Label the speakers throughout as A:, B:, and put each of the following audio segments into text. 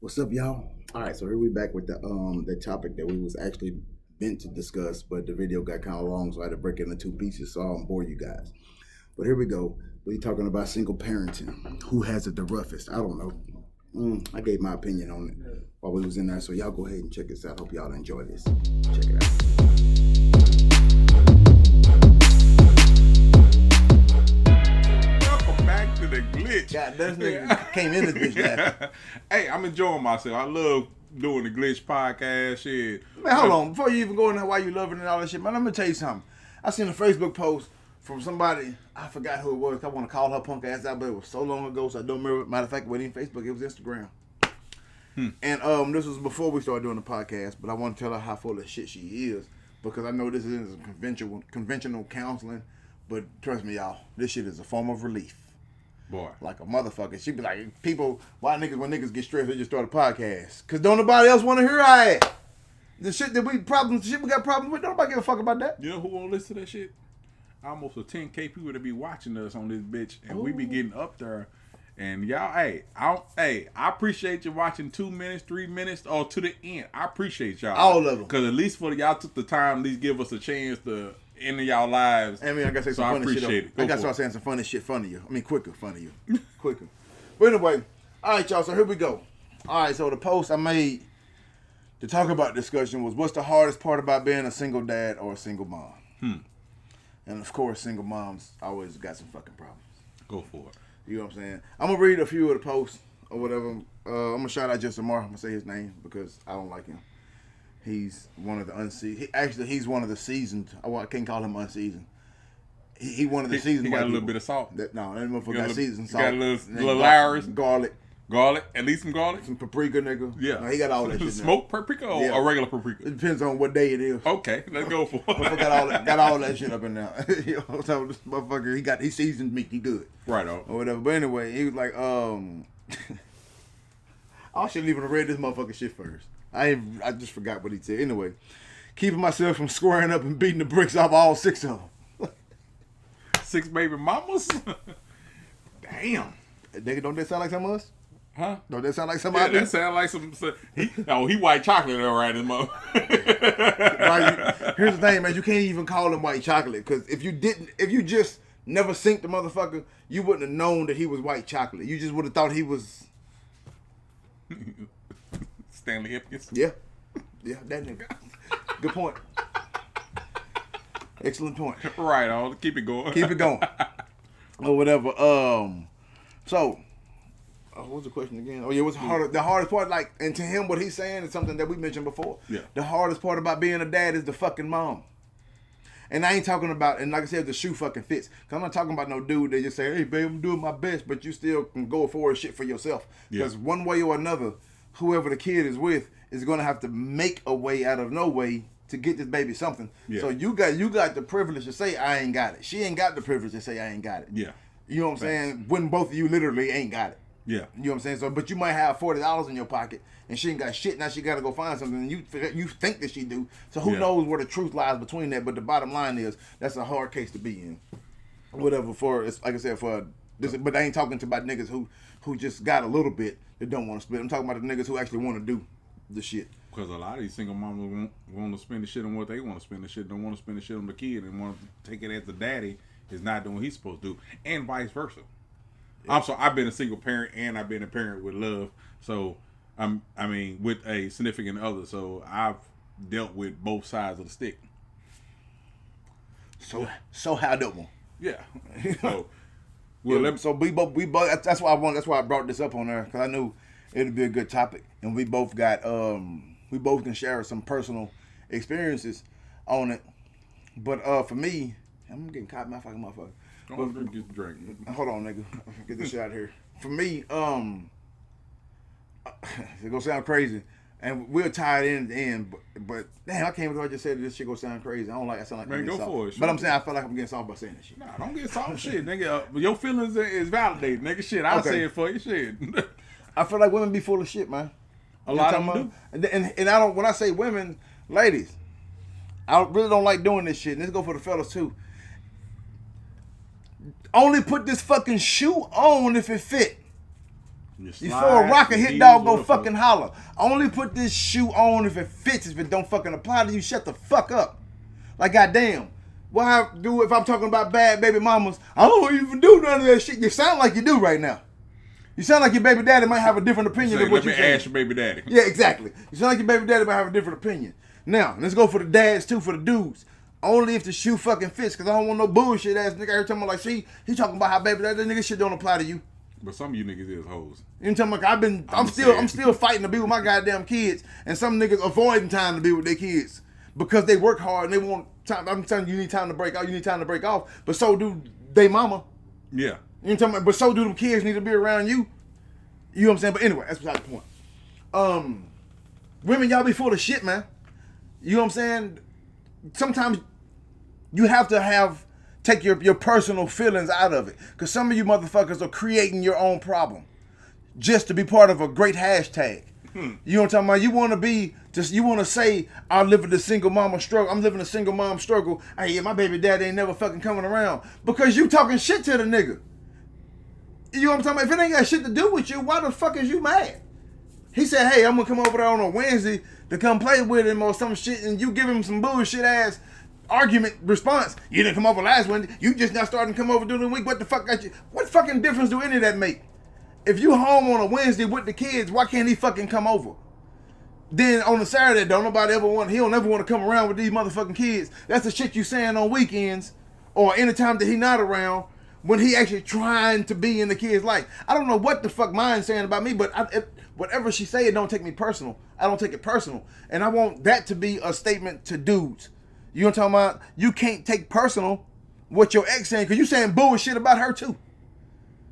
A: What's up, y'all? All right, so here we back with the topic that we was actually meant to discuss, but the video got kind of long, so I had to break it into two pieces, so I don't bore you guys. But here we go. We're talking about single parenting. Who has it the roughest? I don't know. I gave my opinion on it while we was in there, so y'all go ahead and check this out. Hope y'all enjoy this. Check it out.
B: The glitch.
A: God, this nigga came in this bitch laughing.
B: Hey, I'm enjoying myself. I love doing the glitch podcast shit.
A: Man, hold on. Before you even go in there, why you loving and all that shit, man, let me tell you something. I seen a Facebook post from somebody, I forgot who it was. I want to call her punk ass out, but it was so long ago, so I don't remember. Matter of fact, it wasn't even Facebook, it was Instagram. And this was before we started doing the podcast, but I want to tell her how full of shit she is, because I know this is conventional counseling, but trust me, y'all, this shit is a form of relief.
B: Boy.
A: Like a motherfucker. She be like, people, when niggas get stressed, they just start a podcast. Cause don't nobody else want to hear our ass. The shit that we got problems with, don't nobody give a fuck about that.
B: You know who won't listen to that shit? Almost a 10K people that be watching us on this bitch, and we be getting up there. And y'all, I appreciate you watching 2 minutes, 3 minutes, or to the end. I appreciate y'all.
A: All of them.
B: Cause at least for y'all took the time, at least give us a chance to end y'all lives.
A: I mean, I gotta say some funny shit. I gotta start saying some funny shit funny you. I mean, quicker. But anyway, all right, y'all. So here we go. All right, so the post I made to talk about discussion was, what's the hardest part about being a single dad or a single mom? And of course, single moms always got some fucking problems.
B: Go for it.
A: You know what I'm saying? I'm gonna read a few of the posts or whatever. I'm gonna shout out Justin Moore. I'm gonna say his name because I don't like him. He's one of the unseasoned. He's one of the seasoned. I can't call him unseasoned. He one of the seasoned.
B: He got
A: white
B: a little
A: people.
B: bit of salt.
A: That motherfucker got seasoned salt.
B: Got a little Lowry's.
A: Garlic.
B: At least some garlic.
A: Some paprika, nigga.
B: Yeah.
A: No, he got all that shit.
B: Smoked paprika or a regular paprika?
A: It depends on what day it is.
B: Okay, let's go for it.
A: got all that shit up in there. You know, so this motherfucker, he seasoned meat. He good.
B: Right on.
A: Or whatever. But anyway, he was like, I should even have read this motherfucking shit first. I just forgot what he said. Anyway, keeping myself from squaring up and beating the bricks off all 6 of them.
B: 6 baby mamas? Damn.
A: Nigga, don't that sound like some of us?
B: Huh?
A: Don't that sound like some
B: Yeah, that sound like some. He white chocolate, all right, his mother.
A: Right, here's the thing, man. You can't even call him white chocolate, because if you just never synced the motherfucker, you wouldn't have known that he was white chocolate. You just would have thought he was
B: Stanley Hipkins.
A: Yeah, that nigga. Good point. Excellent point.
B: Right on. Keep it going.
A: Or whatever. So, what was the question again? Oh yeah, what's the hardest part? Like, and to him, what he's saying is something that we mentioned before.
B: Yeah.
A: The hardest part about being a dad is the fucking mom. And I ain't talking about, and like I said, the shoe fucking fits. Cause I'm not talking about no dude that just say, "Hey, babe, I'm doing my best," but you still can go forward shit for yourself. Because one way or another, whoever the kid is with is gonna have to make a way out of no way to get this baby something. Yeah. So you got the privilege to say I ain't got it. She ain't got the privilege to say I ain't got it.
B: Yeah.
A: You know what I'm saying? When both of you literally ain't got it.
B: Yeah.
A: You know what I'm saying? So, but you might have $40 in your pocket, and she ain't got shit. Now she got to go find something, and you think that she do. So who knows where the truth lies between that? But the bottom line is that's a hard case to be in. Whatever like I said, for this, but I ain't talking about niggas who just got a little bit that don't want to split. I'm talking about the niggas who actually want to do the shit.
B: Because a lot of these single mamas want to spend the shit on what they want to spend the shit. Don't want to spend the shit on the kid, and want to take it as the daddy is not doing what he's supposed to do, and vice versa. I'm sorry, I've been a single parent and I've been a parent with love. So with a significant other. So I've dealt with both sides of the stick.
A: So how do one?
B: Yeah. So
A: we both. That's why I brought this up on there, because I knew it'd be a good topic, and we both can share some personal experiences on it. But for me, I'm getting caught in my fucking motherfucker.
B: Don't drink.
A: Hold on, nigga. Get this shit out of here. For me, it's gonna sound crazy, and we'll tie it in at the end. But damn, I can't believe I just said this shit gonna sound crazy. I sound like
B: man,
A: I'm
B: go
A: soft.
B: for it.
A: But I'm saying I feel like I'm getting soft by saying this shit.
B: Nah, don't get soft shit, nigga. Your feelings is validated, nigga. Shit, I'll say it for you, shit.
A: I feel like women be full of shit, man.
B: A lot of them do.
A: And I don't. When I say women, ladies, I really don't like doing this shit. And this go for the fellas too. Only put this fucking shoe on if it fit. You throw a rock, a hit dog, go fucking holler. Only put this shoe on if it fits. If it don't fucking apply to you, shut the fuck up. Like, goddamn. What I do if I'm talking about bad baby mamas? I don't even do none of that shit. You sound like you do right now. You sound like your baby daddy might have a different opinion of what you say.
B: Ask your baby daddy.
A: Yeah, exactly. You sound like your baby daddy might have a different opinion. Now, let's go for the dads too, for the dudes. Only if the shoe fucking fits, because I don't want no bullshit ass nigga every time I'm like, see, he talking about how baby daddy, that nigga shit don't apply to you.
B: But some of you niggas is hoes.
A: You know what I'm talking about? I'm still fighting to be with my goddamn kids, and some niggas avoiding time to be with their kids because they work hard and they want time. I'm telling you, you need time to break out. You need time to break off. But so do they mama.
B: Yeah.
A: You know what I'm talking about? But so do them kids need to be around you. You know what I'm saying? But anyway, that's beside the point. Women, y'all be full of shit, man. You know what I'm saying? Sometimes you have to take your personal feelings out of it. Because some of you motherfuckers are creating your own problem just to be part of a great hashtag. You know what I'm talking about? You want to say, I'm living a single mama struggle. I'm living a single mom struggle. Hey, yeah, my baby daddy ain't never fucking coming around. Because you talking shit to the nigga. You know what I'm talking about? If it ain't got shit to do with you, why the fuck is you mad? He said, hey, I'm going to come over there on a Wednesday to come play with him or some shit, and you give him some bullshit ass argument response. You didn't come over last Wednesday. You just now starting to come over during the week. What the fuck got you? What fucking difference do any of that make? If you home on a Wednesday with the kids, why can't he fucking come over? Then on a Saturday, he don't ever want to come around with these motherfucking kids. That's the shit you saying on weekends or anytime that he not around when he actually trying to be in the kid's life. I don't know what the fuck mine's saying about me, but whatever she say, it don't take me personal. I don't take it personal. And I want that to be a statement to dudes. You know what I'm talking about? You can't take personal what your ex saying, because you saying bullshit about her too.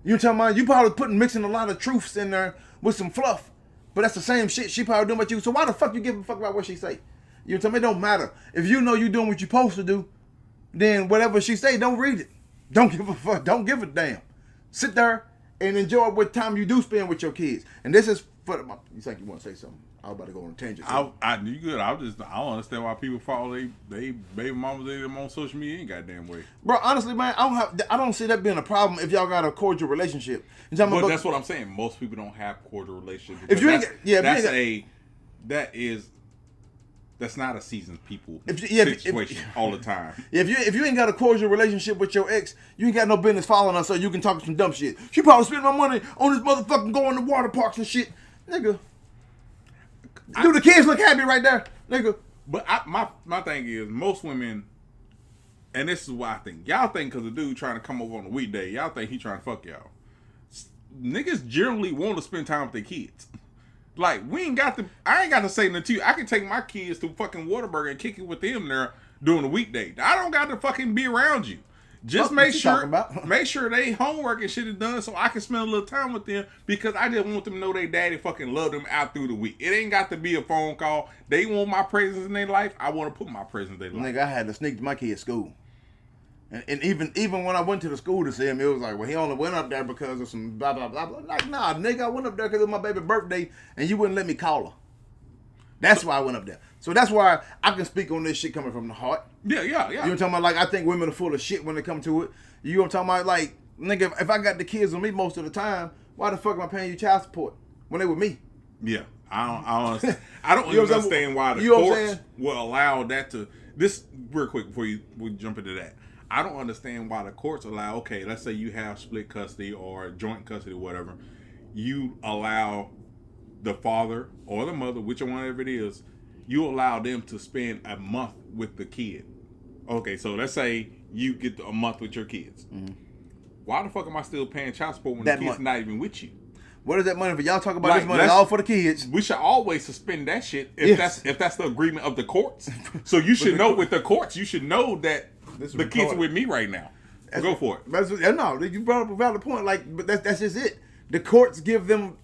A: You know what I'm talking about? You probably mixing a lot of truths in there with some fluff. But that's the same shit she probably doing about you. So why the fuck you give a fuck about what she say? You know what I'm talking about? It don't matter. If you know you doing what you're supposed to do, then whatever she say, don't read it. Don't give a fuck. Don't give a damn. Sit there and enjoy what time you do spend with your kids. And this is for the... You think you want to say something? I was about to go on a tangent.
B: You good. I don't understand why people follow they baby mamas them on social media any goddamn way.
A: Bro, honestly, man, I don't see that being a problem if y'all got a cordial relationship.
B: Well, that's what I'm saying. Most people don't have cordial relationships.
A: If you ain't,
B: that's not a seasoned people situation all the time.
A: If you ain't got a cordial relationship with your ex, you ain't got no business following her so you can talk some dumb shit. She probably spending my money on this motherfucking going to water parks and shit. Nigga. Do the kids look happy right there? Nigga.
B: But my thing is, most women, and this is why I think, y'all think because the dude trying to come over on a weekday, y'all think he trying to fuck y'all. Niggas generally want to spend time with their kids. Like, I ain't got to say nothing to you. I can take my kids to fucking Whataburger and kick it with them there during the weekday. I don't got to fucking be around you. Just make sure they homework and shit is done so I can spend a little time with them because I just want them to know they daddy fucking love them out through the week. It ain't got to be a phone call. They want my presence in their life. I want to put my presence in their life.
A: Nigga, I had to sneak to my kid's school. And even when I went to the school to see him, it was like, well, he only went up there because of some blah, blah, blah, blah. Like, nah, nigga, I went up there because it was my baby birthday and you wouldn't let me call her. That's why I went up there. So that's why I can speak on this shit coming from the heart.
B: Yeah.
A: You know what I'm talking about? Like, I think women are full of shit when it comes to it. You know what I'm talking about? Like, nigga, if I got the kids with me most of the time, why the fuck am I paying you child support when they with me?
B: Yeah. I don't understand why the courts will allow that to... This, real quick, before we jump into that. I don't understand why the courts allow, okay, let's say you have split custody or joint custody or whatever. You allow the father or the mother, whichever it is, you allow them to spend a month with the kid. Okay, so let's say you get a month with your kids. Mm-hmm. Why the fuck am I still paying child support when the kid's not even with you?
A: What is that money for? Y'all talk about this money all for the kids.
B: We should always suspend that shit if that's the agreement of the courts. So you should know with the courts, you should know that the kids are with me right now. Go for it.
A: No, you brought up a valid point. Like, but that's just it. The courts give them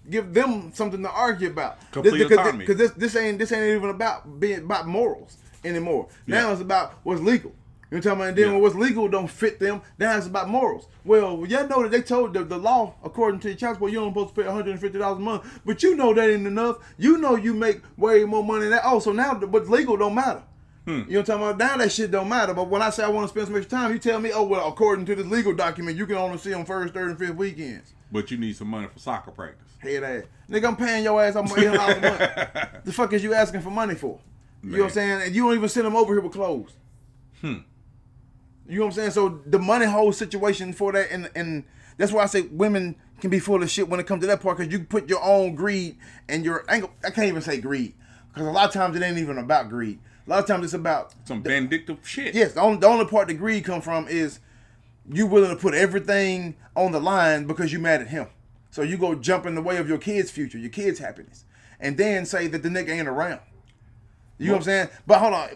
A: something to argue about. Because this ain't even about morals anymore. Yeah. Now it's about what's legal. You know what I'm talking about? And then what's legal don't fit them. Now it's about morals. Well, y'all know that they told the law, according to the child support, you're only supposed to pay $150 a month. But you know that ain't enough. You know you make way more money than that. Oh, so now what's legal don't matter. You know what I'm talking about? Now that shit don't matter. But when I say I want to spend some extra time, you tell me, oh, well, according to this legal document, you can only see them first, third, and fifth weekends.
B: But you need some money for soccer practice.
A: Head ass. Nigga, I'm paying your ass almost $800 a month. The fuck is you asking for money for? You know what I'm saying? And you don't even send them over here with clothes. You know what I'm saying? So the money whole situation for that, and that's why I say women can be full of shit when it comes to that part, because you put your own greed and your angle. I can't even say greed, because a lot of times it ain't even about greed. A lot of times it's about
B: some vindictive shit.
A: Yes, the only part the greed come from is you willing to put everything on the line because you mad at him. So you go jump in the way of your kid's future, your kid's happiness, and then say that the nigga ain't around. You know what I'm saying? But hold on,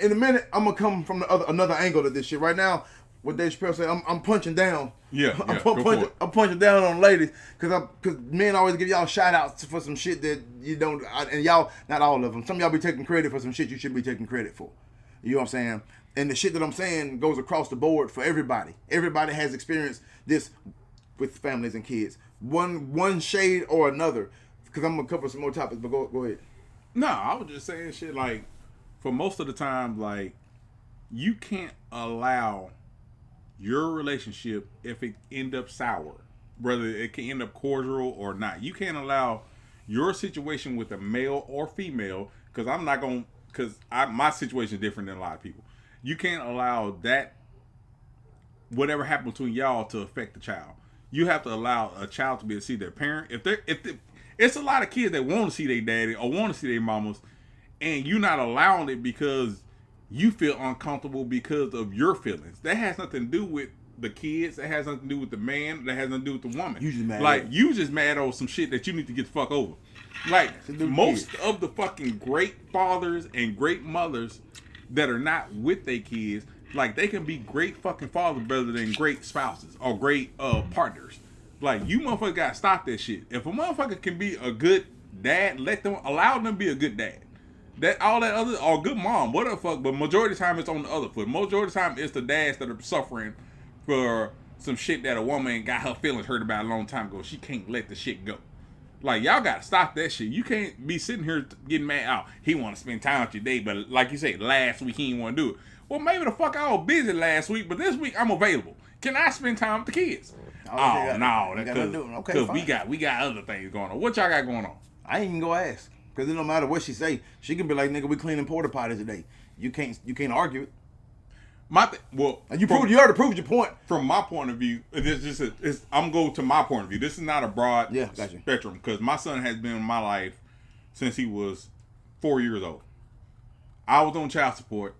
A: in a minute I'm gonna come from another angle of this shit. Right now, what Dave Chappelle said, I'm punching down.
B: Yeah,
A: I'm punching down on ladies because men always give y'all shout outs for some shit that you don't, and y'all, not all of them. Some of y'all be taking credit for some shit you should be taking credit for. You know what I'm saying? And the shit that I'm saying goes across the board for everybody. Everybody has experienced this with families and kids, one shade or another. Because I'm gonna cover some more topics, but go ahead.
B: No, I was just saying shit like, for most of the time, like, you can't allow your relationship, if it end up sour, whether it can end up cordial or not, you can't allow your situation with a male or female, because I'm not gonna, because my situation is different than a lot of people. You can't allow that, whatever happened between y'all, to affect the child. You have to allow a child to be able to see their parent. It's a lot of kids that want to see their daddy or want to see their mamas, and you're not allowing it because you feel uncomfortable because of your feelings. That has nothing to do with the kids. That has nothing to do with the man. That has nothing to do with the woman.
A: You just mad.
B: Like, you just mad over some shit that you need to get the fuck over. Like, most of the fucking great fathers and great mothers that are not with their kids, like, they can be great fucking fathers better than great spouses or great partners. Like, you motherfuckers gotta stop that shit. If a motherfucker can be a good dad, allow them to be a good dad. That all that other, or good mom, whatever the fuck, but majority of the time it's on the other foot. Majority of the time it's the dads that are suffering for some shit that a woman got her feelings hurt about a long time ago. She can't let the shit go. Like, y'all gotta stop that shit. You can't be sitting here getting mad out. He wanna spend time with you today, but like you say, last week he didn't wanna do it. Well, maybe the fuck I was busy last week, but this week I'm available. Can I spend time with the kids? No, because we got other things going on. What y'all got going on?
A: I ain't even gonna ask, because it don't matter what she say. She can be like, nigga, we cleaning porta potties today. You can't argue it. And you already proved your point.
B: From my point of view, I'm going to my point of view. This is not a broad spectrum, because my son has been in my life since he was 4 years old. I was on child support,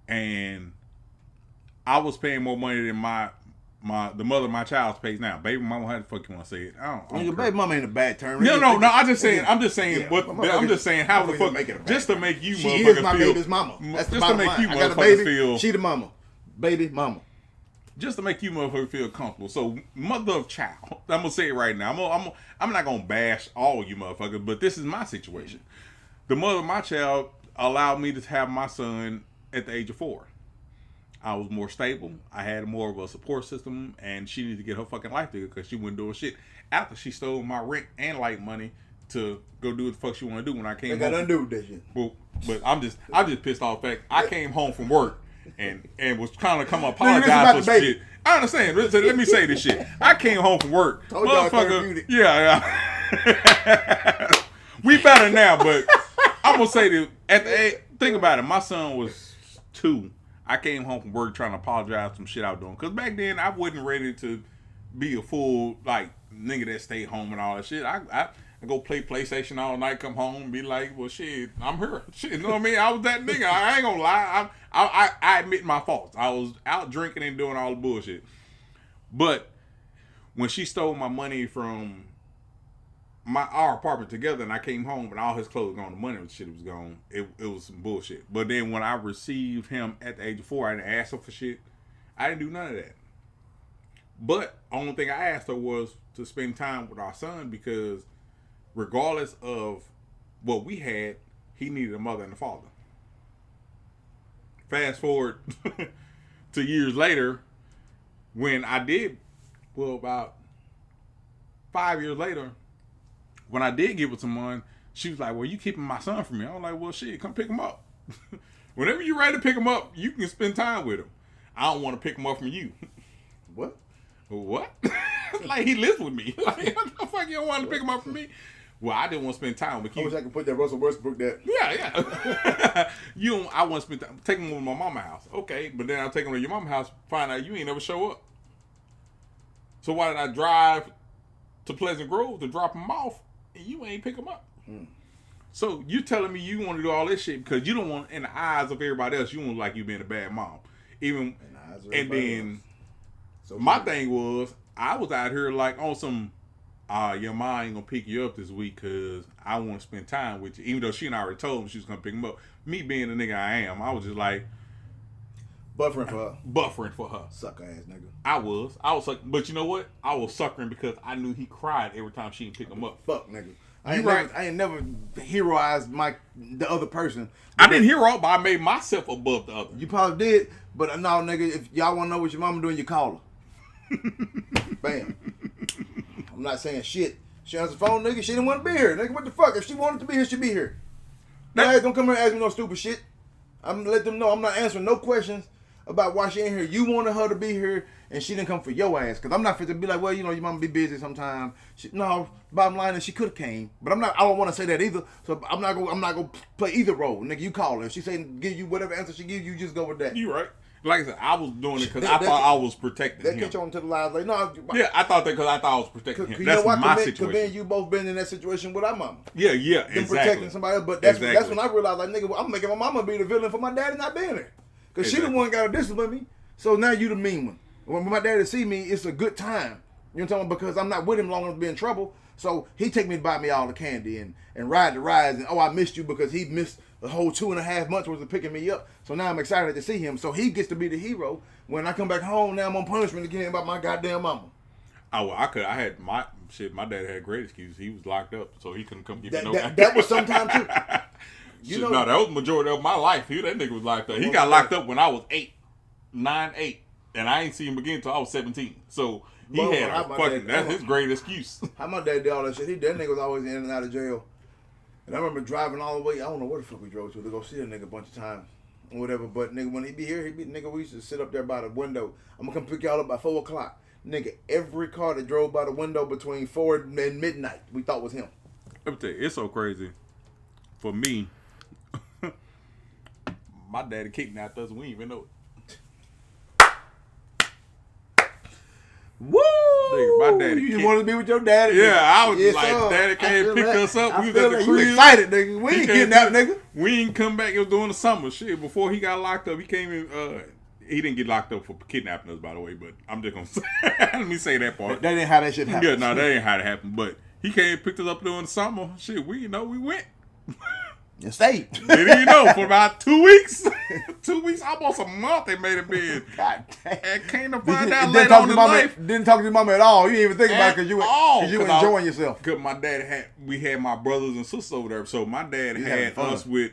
B: and I was paying more money than the mother of my child pays now. Baby mama, how the fuck you want to say it? I don't
A: your baby mama ain't a bad term.
B: No. I'm just saying how the fuck make it just to make you motherfuckers feel. She is my
A: baby's mama. That's
B: just to make you motherfuckers
A: baby,
B: feel.
A: She the mama, baby mama.
B: Just to make you motherfuckers feel comfortable. So, mother of child, I'm gonna say it right now. I'm not gonna bash all you motherfuckers, but this is my situation. The mother of my child allowed me to have my son at the age of 4. I was more stable. I had more of a support system, and she needed to get her fucking life together because she wasn't doing shit. After she stole my rent and light money to go do what the fuck she want to do when I came home.
A: Got nothing to do with that shit.
B: But I'm just pissed off. Fact, I came home from work and was trying to come apologize for some shit. I understand. Let me say this shit. I came home from work, motherfucker. Yeah. We better now, but I'm gonna say that think about it. My son was 2. I came home from work trying to apologize for some shit I was doing. Because back then, I wasn't ready to be a full, like, nigga that stayed home and all that shit. I go play PlayStation all night, come home, and be like, well, shit, I'm her. Shit, you know what I mean? I was that nigga. I ain't gonna lie. I admit my faults. I was out drinking and doing all the bullshit. But when she stole my money from our apartment together, and I came home and all his clothes gone, the money and shit was gone, it was some bullshit. But then when I received him at the age of 4, I didn't ask her for shit. I didn't do none of that. But only thing I asked her was to spend time with our son, because regardless of what we had, he needed a mother and a father. Fast forward to years later, when I did, about 5 years later, when I did get with someone, she was like, well, you keeping my son from me. I was like, well, shit, come pick him up. Whenever you're ready to pick him up, you can spend time with him. I don't want to pick him up from you.
A: What?
B: What? Like he lives with me. Like what the fuck you don't want to pick him up from me? Well, I didn't want to spend time with you.
A: I wish I could put that Russell Westbrook that.
B: Yeah. You don't. I want to spend time. Take him over to my mama's house. Okay, but then I'll take him to your mama's house. Find out you ain't never show up. So why did I drive to Pleasant Grove to drop him off and you ain't pick him up? So you telling me you want to do all this shit because you don't want, in the eyes of everybody else, you want like you being a bad mom. Even and then so my thing was I was out here like on some your mom ain't gonna pick you up this week because I want to spend time with you. Even though she and I already told me she was gonna pick him up. Me being the nigga I am, I was just like
A: buffering for her. Sucker ass nigga.
B: I was like, but you know what? I was suckering because I knew he cried every time she didn't pick him up.
A: Fuck nigga. I ain't never heroized the other person.
B: I didn't hero, but I made myself above the other.
A: You probably did, but no, nigga. If y'all want to know what your mama doing, you call her. Bam. I'm not saying shit. She answers the phone, nigga. She didn't want to be here, nigga. What the fuck? If she wanted to be here, she'd be here. Don't come here and ask me no stupid shit. I'm gonna let them know I'm not answering no questions about why she ain't here. You wanted her to be here, and she didn't come for your ass. Cause I'm not fit to be like, well, you know, your mama be busy sometime. No, bottom line is she could have came, but I don't want to say that either. So I'm not gonna play either role, nigga. You call her. If she say give you whatever answer she gives you, just go with that.
B: You right. Like I said, I was doing it because I thought I was protecting him.
A: That catch on to the lies. Like, no.
B: Yeah, I thought that because I thought I was protecting him. That's my situation.
A: Because then you both been in that situation with our mama.
B: Yeah, exactly.
A: Protecting somebody else. But that's when I realized, like, nigga, I'm making my mama be the villain for my daddy not being there. Because she the one got to discipline me. So now you the mean one. When my daddy see me, it's a good time. You know what I'm talking about? Because I'm not with him long enough to be in trouble. So he take me to buy me all the candy and ride the rides. And, I missed you because he missed the whole 2.5 months worth of picking me up. So now I'm excited to see him. So he gets to be the hero. When I come back home, now I'm on punishment again about my goddamn mama.
B: Oh, well, I had my dad had a great excuse. He was locked up, so he couldn't come give me no.
A: That was sometime too.
B: No, that was the majority of my life. That nigga was locked up. He got locked up when I was 8, and I ain't seen him again until I was 17. So he had that's his great excuse.
A: How my dad did all that shit. That nigga was always in and out of jail. And I remember driving all the way. I don't know where the fuck we drove to go see that nigga a bunch of times. Or whatever. But nigga, when he be here, nigga, we used to sit up there by the window. I'm gonna come pick y'all up by 4 o'clock. Nigga, every car that drove by the window between 4 and midnight, we thought was him.
B: Let me tell you, it's so crazy. For me, my daddy kidnapped us and we didn't even know it.
A: Woo!
B: Nigga, my daddy.
A: You wanted to be with your daddy?
B: Yeah, I was daddy came pick us up. We was at the crib.
A: You excited, nigga. We ain't kidnapped, nigga.
B: We ain't come back. It was during the summer. Shit, before he got locked up, he came in. He didn't get locked up for kidnapping us, by the way. But I'm just gonna say, let me say that part.
A: That ain't how that shit happened.
B: Yeah, no, that ain't how it happened. But he came and picked us up during the summer. Shit, we went.
A: You stayed.
B: Didn't you know for about 2 weeks? 2 weeks, almost a month. They made it been.
A: God damn.
B: And came to find out later on in life.
A: Didn't talk to your mama at all. You didn't even think about it because you were enjoying yourself.
B: Because my dad we had my brothers and sisters over there. So my dad had us with,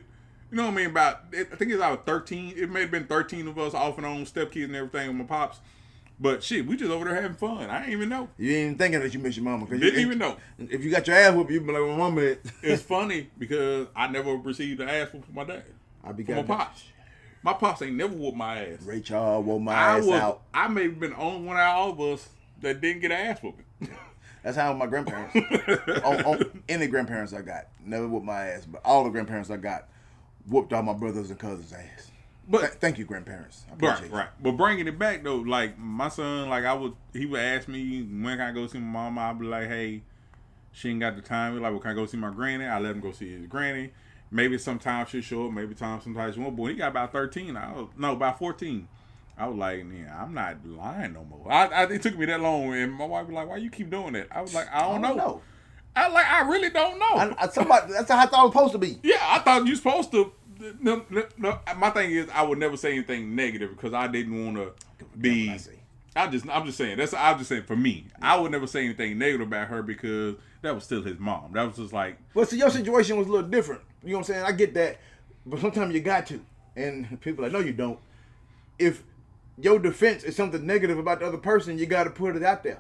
B: you know what I mean? I think it was about 13. It may have been 13 of us off and on, stepkids and everything with my pops. But shit, we just over there having fun. I didn't even know.
A: You ain't even thinking that you miss your mama.
B: Didn't even know.
A: If you got your ass whooped, you'd be like, my mama hit.
B: It's funny because I never received an ass whoop from my dad. From my pops. My pops ain't never whooped my ass.
A: Ray Charles whooped my ass out.
B: I may have been the only one out of all of us that didn't get an ass whooping.
A: That's how my grandparents. Any grandparents I got never whooped my ass, but all the grandparents I got whooped all my brothers and cousins' ass. But thank you, grandparents. I appreciate
B: right. But bringing it back though, like my son, like he would ask me when can I go see my mama. I'd be like, hey, she ain't got the time. He's like, well, can I go see my granny? I let him go see his granny. Maybe sometimes she'll show up. Maybe sometimes she won't. But when he got about 13, about 14. I was like, yeah, I'm not lying no more. It took me that long, and my wife was like, why you keep doing that? I was like, I don't know. I really don't know.
A: That's how I thought it was supposed to be.
B: Yeah, I thought you supposed to. No, my thing is, I would never say anything negative because I didn't want to be. I'm just saying. I'm just saying for me, I would never say anything negative about her because that was still his mom. That was just like.
A: Well, see, your situation was a little different. You know what I'm saying? I get that, but sometimes you got to, and people are like, no, you don't. If your defense is something negative about the other person, you got to put it out there.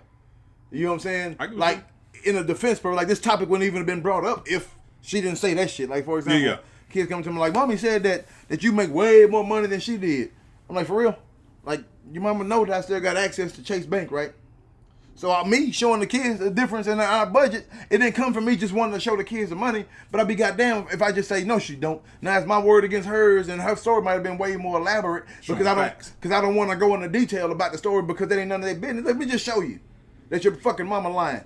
A: You know what I'm saying? Like in a defense, like this topic wouldn't even have been brought up if she didn't say that shit. Like for example. Yeah. Kids come to me like, Mommy said that you make way more money than she did. I'm like, for real? Like, your mama know that I still got access to Chase Bank, right? So me showing the kids the difference in our budget, it didn't come from me just wanting to show the kids the money, but I'd be goddamn if I just say no, she don't. Now it's my word against hers, and her story might have been way more elaborate because I don't want to go into detail about the story because that ain't none of their business. Let me just show you that your fucking mama lying.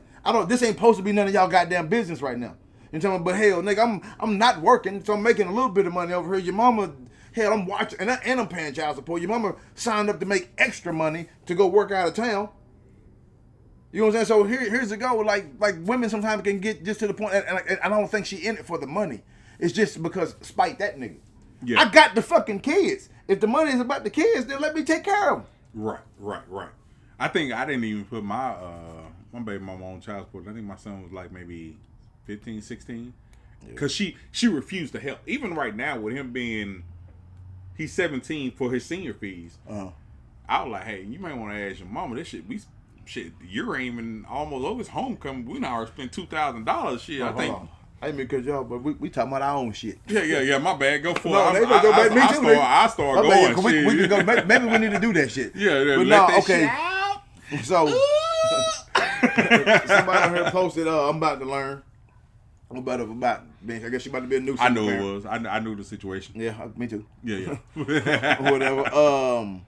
A: This ain't supposed to be none of y'all goddamn business right now. You know what I'm saying? But hell, nigga, I'm not working, so I'm making a little bit of money over here. Your mama, hell, I'm watching and I'm paying child support. Your mama signed up to make extra money to go work out of town. You know what I'm saying? So here's the go. Like women sometimes can get just to the point, and I don't think she in it for the money. It's just because spite that nigga. Yeah. I got the fucking kids. If the money is about the kids, then let me take care of them.
B: Right. I think I didn't even put my baby mama on child support. I think my son was like maybe 15, 16. Because she refused to help. Even right now with him being, he's 17 for his senior fees. I was like, hey, you might want to ask your mama this shit. You're aiming almost over his homecoming. We now spent $2,000. Shit, I think.
A: I didn't mean to cut you off, but we talking about our own shit.
B: Yeah. My bad. Go for it.
A: I
B: start going.
A: We can go. Maybe we need to do that shit.
B: Yeah.
A: But no, okay. So somebody on here posted. I'm about to learn. I'm about being. I guess she about to be a new.
B: I knew it was. I knew the situation.
A: Yeah, me too.
B: Yeah.
A: Whatever.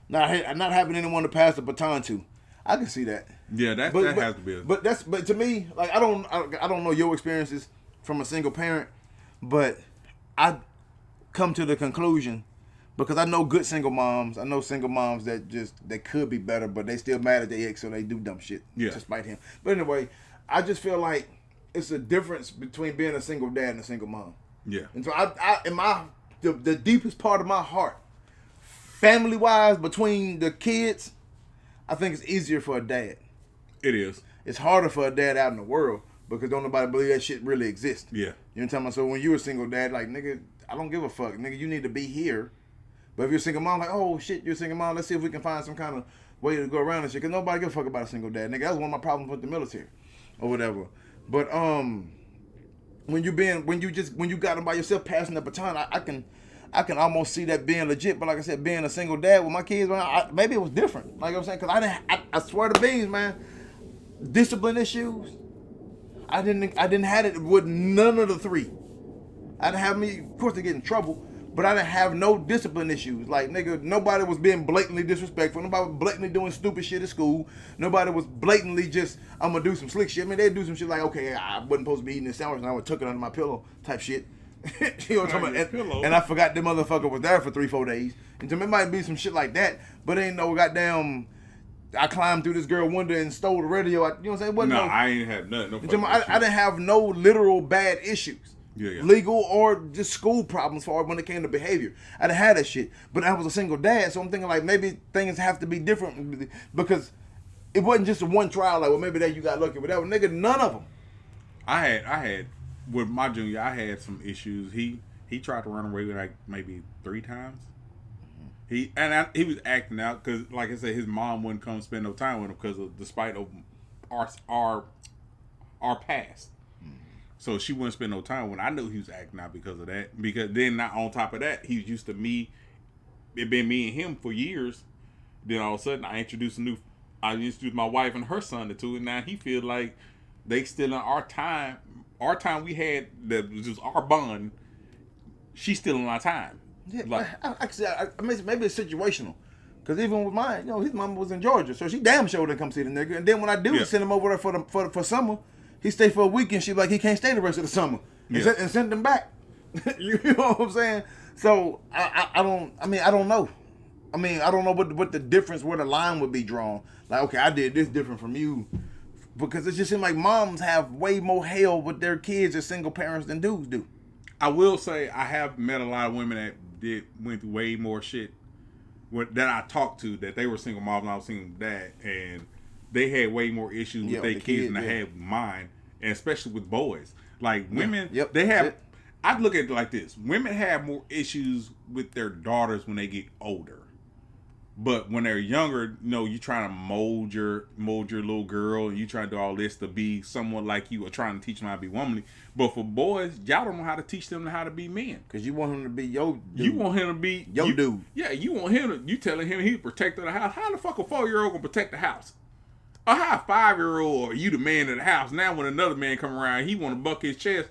A: Not having anyone to pass the baton to. I can see that.
B: Yeah, that has to be.
A: But to me, like I don't know your experiences from a single parent, but I come to the conclusion because I know good single moms. I know single moms that could be better, but they still mad at their ex, so they do dumb shit to spite him. But anyway, I just feel like it's a difference between being a single dad and a single mom.
B: Yeah.
A: And so the deepest part of my heart, family wise, between the kids, I think it's easier for a dad.
B: It is.
A: It's harder for a dad out in the world because don't nobody believe that shit really exists.
B: Yeah.
A: You know what I'm talking about? So when you're a single dad, like, nigga, I don't give a fuck. Nigga, you need to be here. But if you're a single mom, like, oh, shit, you're a single mom. Let's see if we can find some kind of way to go around this shit. Because nobody give a fuck about a single dad. Nigga, that was one of my problems with the military or whatever. But when you got them by yourself passing the baton, I can almost see that being legit. But like I said, being a single dad with my kids, man, maybe it was different. Like I'm saying, because I swear to beans, man, discipline issues, I didn't have it with none of the three. I didn't have me, of course, they get in trouble, but I didn't have no discipline issues. Like, nigga, nobody was being blatantly disrespectful. Nobody was blatantly doing stupid shit at school. Nobody was blatantly just, I'm gonna do some slick shit. I mean, they'd do some shit like, okay, I wasn't supposed to be eating this sandwich and I would tuck it under my pillow type shit. You know what I'm talking about? And I forgot the motherfucker was there for 3-4 days. And to me, it might be some shit like that, but ain't no goddamn, I climbed through this girl window and stole the radio. You know what I'm saying?
B: I ain't had nothing.
A: I didn't have no literal bad issues.
B: Yeah.
A: Legal or just school problems for when it came to behavior. I didn't have that shit. But I was a single dad, so I'm thinking like maybe things have to be different because it wasn't just a one trial, like, well, maybe that you got lucky, whatever. Nigga, none of them.
B: I had with my junior, I had some issues. He tried to run away like maybe 3 times. He was acting out because, like I said, his mom wouldn't come spend no time with him because despite our past. So she wouldn't spend no time when I knew he was acting out because of that. Because then, not on top of that, he was used to me. It been me and him for years. Then all of a sudden, I introduced my wife and her son to it. And now he feel like they still in our time. Our time we had that was just our bond. She's still in our time.
A: Yeah, like, I mean, maybe it's situational. Because even with mine, his mama was in Georgia, so she damn sure didn't come see the nigga. And then when I do send him over there for summer, he stayed for a week and she like he can't stay the rest of the summer and send him back. You know what I'm saying? So I don't know. I mean, I don't know what the difference, where the line would be drawn. Like, okay, I did this different from you. Because it just seems like moms have way more hell with their kids as single parents than dudes do.
B: I will say I have met a lot of women that went through way more shit that I talked to, that they were single moms and I was single dad, and they had way more issues with their kids than I had with mine, and especially with boys. Like women, they have. I look at it like this: women have more issues with their daughters when they get older, but when they're younger, you trying to mold your little girl, and you trying to do all this to be someone like you, or trying to teach them how to be womanly. But for boys, y'all don't know how to teach them how to be men.
A: Because you want him to be your dude.
B: You want him to be
A: your dude.
B: Yeah, you want him to. You telling him he's protecting the house. How the fuck a 4-year-old gonna protect the house? A high 5-year-old, or you the man of the house. Now when another man come around, he want to buck his chest.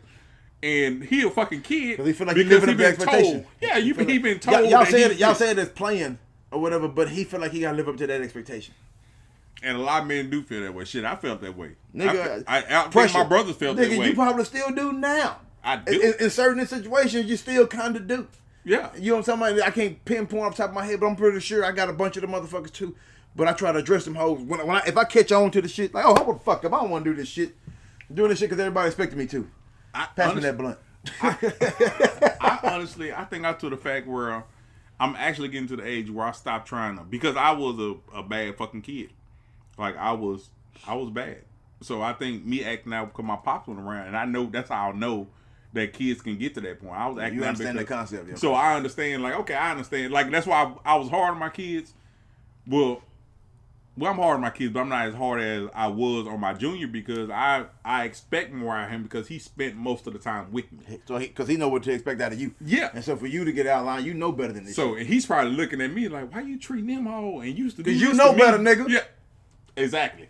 B: And he a fucking kid
A: because he feel like he living up to expectation.
B: Told. Yeah, he been told.
A: Y'all said it's playing or whatever, but he feel like he gotta live up to that expectation.
B: And a lot of men do feel that way. Shit, I felt that way.
A: Nigga,
B: I think my brothers felt that way.
A: You probably still do now.
B: I do.
A: In certain situations, you still kind of do.
B: Yeah.
A: You know what I'm talking about? I can't pinpoint off the top of my head, but I'm pretty sure I got a bunch of them motherfuckers too. But I try to address them hoes. If I catch on to the shit, like, oh, how the fuck up? I don't want to do this shit. I'm doing this shit because everybody expected me to. Pass me that blunt.
B: I honestly, I think I to the fact where I'm actually getting to the age where I stopped trying to, because I was a bad fucking kid. Like I was bad. So I think me acting out because my pops went around, and I know that's how I know that kids can get to that point. I was acting.
A: You understand that concept, yeah.
B: So I understand. Like, okay, I understand. Like that's why I was hard on my kids. Well, I'm hard on my kids, but I'm not as hard as I was on my junior because I expect more out of him because he spent most of the time with me.
A: So because he know what to expect out of you.
B: Yeah.
A: And so for you to get out of line, you know better than this.
B: So and he's probably looking at me like, why you treating him all and used to do this?
A: Because you know better, nigga.
B: Yeah. Exactly.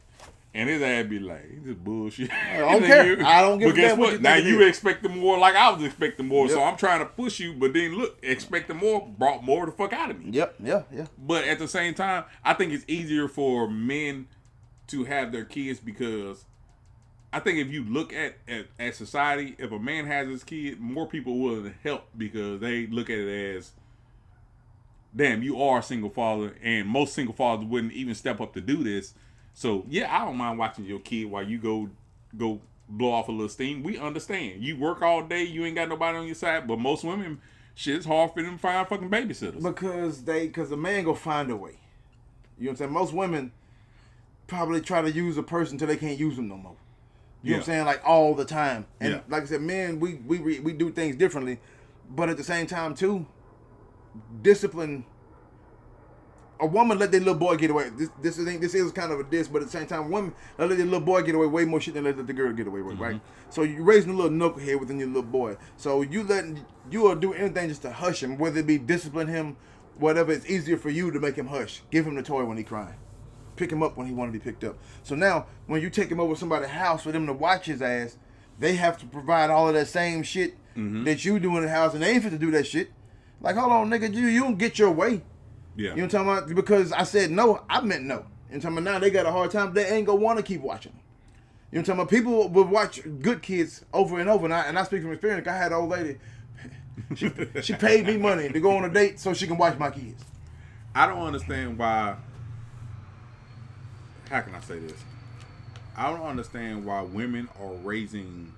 B: And his ass be like, this bullshit.
A: I don't care. I don't give a damn. But guess what?
B: Now you expecting more like I was expecting more. Yep. So I'm trying to push you, but then look, expecting more brought more the fuck out of me.
A: Yep, yeah.
B: But at the same time, I think it's easier for men to have their kids because I think if you look at society, if a man has his kid, more people will help because they look at it as, damn, you are a single father, and most single fathers wouldn't even step up to do this. So yeah, I don't mind watching your kid while you go blow off a little steam. We understand. You work all day, you ain't got nobody on your side, but most women, shit, it's hard for them to find fucking babysitters.
A: Because the man go find a way. You know what I'm saying? Most women probably try to use a person till they can't use them no more. You know what I'm saying? Like all the time. And like I said, men, we do things differently, but at the same time too, discipline. A woman let their little boy get away. This is kind of a diss, but at the same time, women let their little boy get away way more shit than let the girl get away with, right? So you're raising a little knucklehead within your little boy. So you will do anything just to hush him, whether it be discipline him, whatever. It's easier for you to make him hush. Give him the toy when he crying. Pick him up when he want to be picked up. So now, when you take him over to somebody's house for them to watch his ass, they have to provide all of that same shit that you do in the house, and they ain't fit to do that shit. Like, hold on, nigga, you don't get your way.
B: Yeah.
A: You know what I'm talking about? Because I said no, I meant no. You know what I'm talking about? Now they got a hard time. They ain't gonna want to keep watching. You know what I'm talking about? People will watch good kids over and over. And I speak from experience. I had an old lady. She paid me money to go on a date so she can watch my kids.
B: I don't understand why. How can I say this? I don't understand why women are raising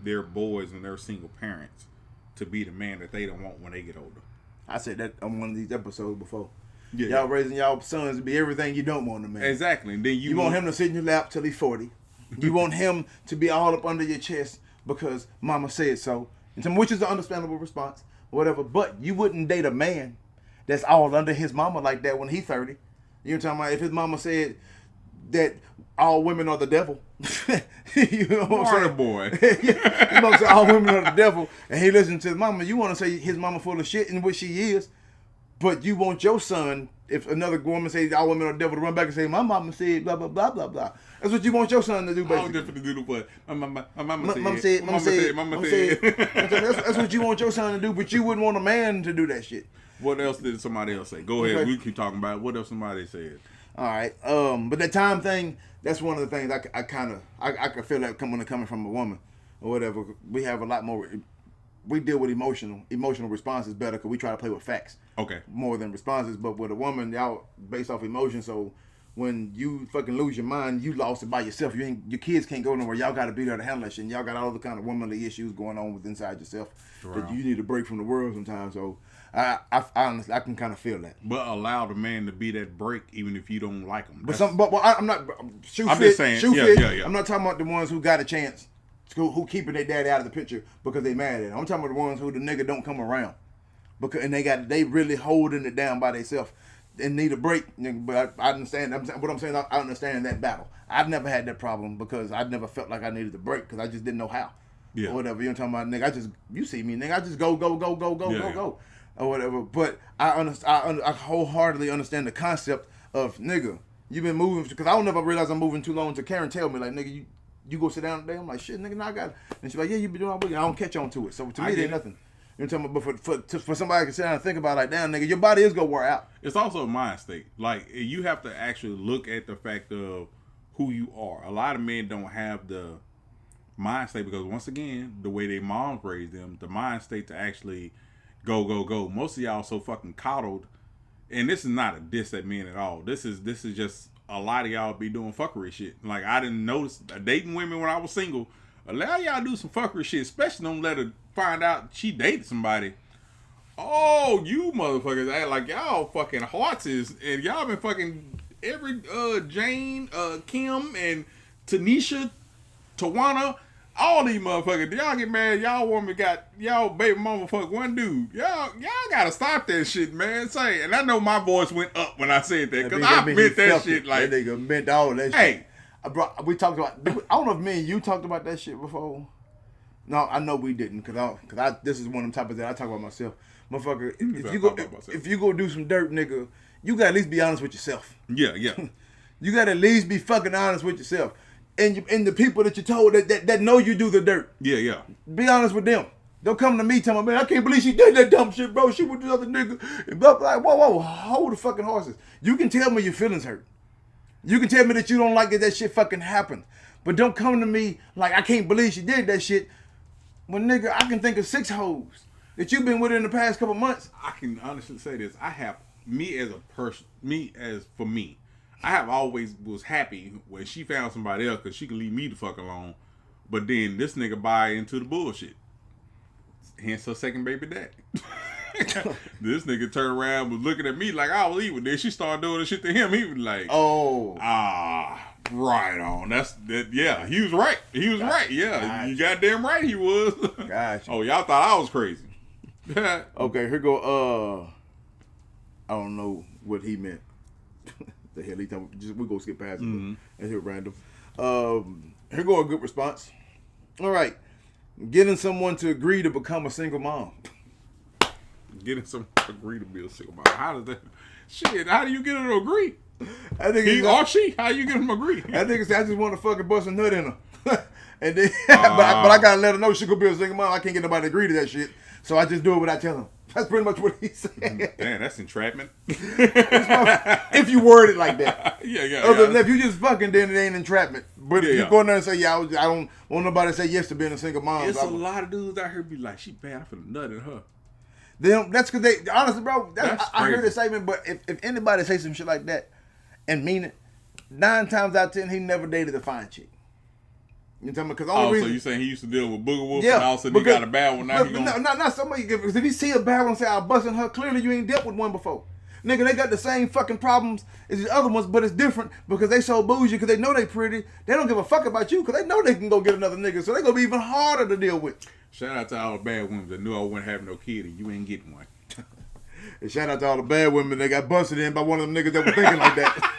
B: their boys and their single parents to be the man that they don't want when they get older.
A: I said that on one of these episodes before.
B: Yeah.
A: Y'all raising y'all sons to be everything you don't want them, man.
B: Exactly. And then
A: you want him to sit in your lap till he's 40. You want him to be all up under your chest because mama said so. Which is an understandable response, whatever. But you wouldn't date a man that's all under his mama like that when he's 30. You know what I'm talking about? If his mama said that all women are the devil. You know what I'm saying?
B: Boy.
A: You know what I'm saying? All women are the devil. And he listens to his mama. You want to say his mama full of shit, in which she is. But you want your son, if another woman says all women are the devil, to run back and say, my mama said blah, blah, blah, blah, blah. That's what you want your son to do, basically.
B: All different to do the what? My mama said.
A: Mama said. That's what you want your son to do, but you wouldn't want a man to do that shit.
B: What else did somebody else say? Go ahead. Okay. We keep talking about it. What else somebody said?
A: All right. But that time thing, that's one of the things I can feel that coming from a woman or whatever. We have a lot more. We deal with emotional responses better because we try to play with facts.
B: Okay.
A: More than responses, but with a woman, y'all based off emotion. So when you fucking lose your mind, you lost it by yourself. Your kids can't go nowhere. Y'all got to be there to handle that shit. And y'all got all the kind of womanly issues going on with inside yourself that you need a break from the world sometimes. So I honestly I can kind of feel that.
B: But allow the man to be that break even if you don't like him.
A: But I'm not shoe
B: I'm
A: fit.
B: Just saying, yeah.
A: I'm not talking about the ones who got a chance. Who keeping their daddy out of the picture because they mad at him. I'm talking about the ones who the nigga don't come around. They really holding it down by themselves and need a break. But I understand. What I'm saying, I understand that battle. I've never had that problem because I never felt like I needed a break because I just didn't know how.
B: Yeah.
A: Or whatever. You know what I'm talking about? Nigga, you see me, nigga. I just go. Or whatever. But I wholeheartedly understand the concept of, nigga, You've been moving because I don't never realize I'm moving too long until Karen tell me like, nigga, you go sit down today. I'm like, shit, nigga, now I got it. And she's like, yeah, you been doing all week. I don't catch on to it. So to me, it ain't nothing. You know what I'm talking about? But for somebody to sit down and think about like, damn, nigga, your body is gonna wear out.
B: It's also a mind state. Like you have to actually look at the fact of who you are. A lot of men don't have the mind state because once again, the way their moms raised them, the mind state to actually go. Most of y'all so fucking coddled, and this is not a diss at men at all. This is just a lot of y'all be doing fuckery shit. Like I didn't notice dating women when I was single. A lot of y'all do some fuckery shit, especially don't let her find out she dated somebody. Oh, you motherfuckers act like y'all fucking hearts is, and y'all been fucking every Jane, Kim, and Tanisha, Tawana. All these motherfuckers, y'all get mad. Y'all woman got y'all baby mama fuck one dude. Y'all gotta stop that shit, man. Say, and I know my voice went up when I said that because I meant that shit. Like
A: that nigga meant all that shit. Hey, we talked about. I don't know if me and you talked about that shit before. No, I know we didn't because this is one of them topics that I talk about myself, motherfucker. If you go do some dirt, nigga, you gotta at least be honest with yourself.
B: Yeah.
A: You gotta at least be fucking honest with yourself. And the people that you told that know you do the dirt.
B: Yeah.
A: Be honest with them. Don't come to me telling me, man, I can't believe she did that dumb shit, bro. She with this other nigga. And blah, blah. Like, whoa, hold the fucking horses. You can tell me your feelings hurt. You can tell me that you don't like that shit fucking happened. But don't come to me like, I can't believe she did that shit. Well, nigga, I can think of 6 hoes that you've been with in the past couple months.
B: I can honestly say this. I have, I have always was happy when she found somebody else because she can leave me the fuck alone. But then this nigga buy into the bullshit. Hence her second baby daddy. This nigga turned around was looking at me like I was evil. Then she started doing the shit to him. He was like, right on. Yeah, he was right. Right. Yeah, gotcha. You goddamn right he was.
A: Gotcha.
B: Oh, y'all thought I was crazy.
A: Okay, here go. I don't know what he meant. The hell he talking? We go skip past it. And here random. Here go a good response. All right, getting someone to agree to become a single mom.
B: Getting someone to agree to be a single mom. How does that? Shit, how do you get her to agree?
A: I think
B: he or she. How you get them to agree?
A: I think it's I just want to fucking bust a nut in her. And then, but I gotta let her know she could be a single mom. I can't get nobody to agree to that shit, so I just do it without telling them. That's pretty much what he said. Damn,
B: that's entrapment.
A: If you word it like that.
B: Yeah.
A: Other than if you just fucking, then it ain't entrapment. But if you go in there and say, I don't want nobody to say yes to being a single mom.
B: It's a lot of dudes out here be like, she bad, I feel nut in her.
A: That's because they, honestly, bro, I heard the statement, but if anybody say some shit like that and mean it, 9 times out of 10, he never dated a fine chick. You know what I'm
B: so you saying he used to deal with Booger Wolf and all of a sudden he got a bad one now?
A: Not somebody, because if you see a bad one and say, I'm busting her, clearly you ain't dealt with one before. Nigga, they got the same fucking problems as the other ones, but it's different because they so bougie because they know they pretty. They don't give a fuck about you because they know they can go get another nigga, so they gonna be even harder to deal with.
B: Shout out to all the bad women that knew I wouldn't have no kid and you ain't getting one.
A: And shout out to all the bad women that got busted in by one of them niggas that was thinking like that.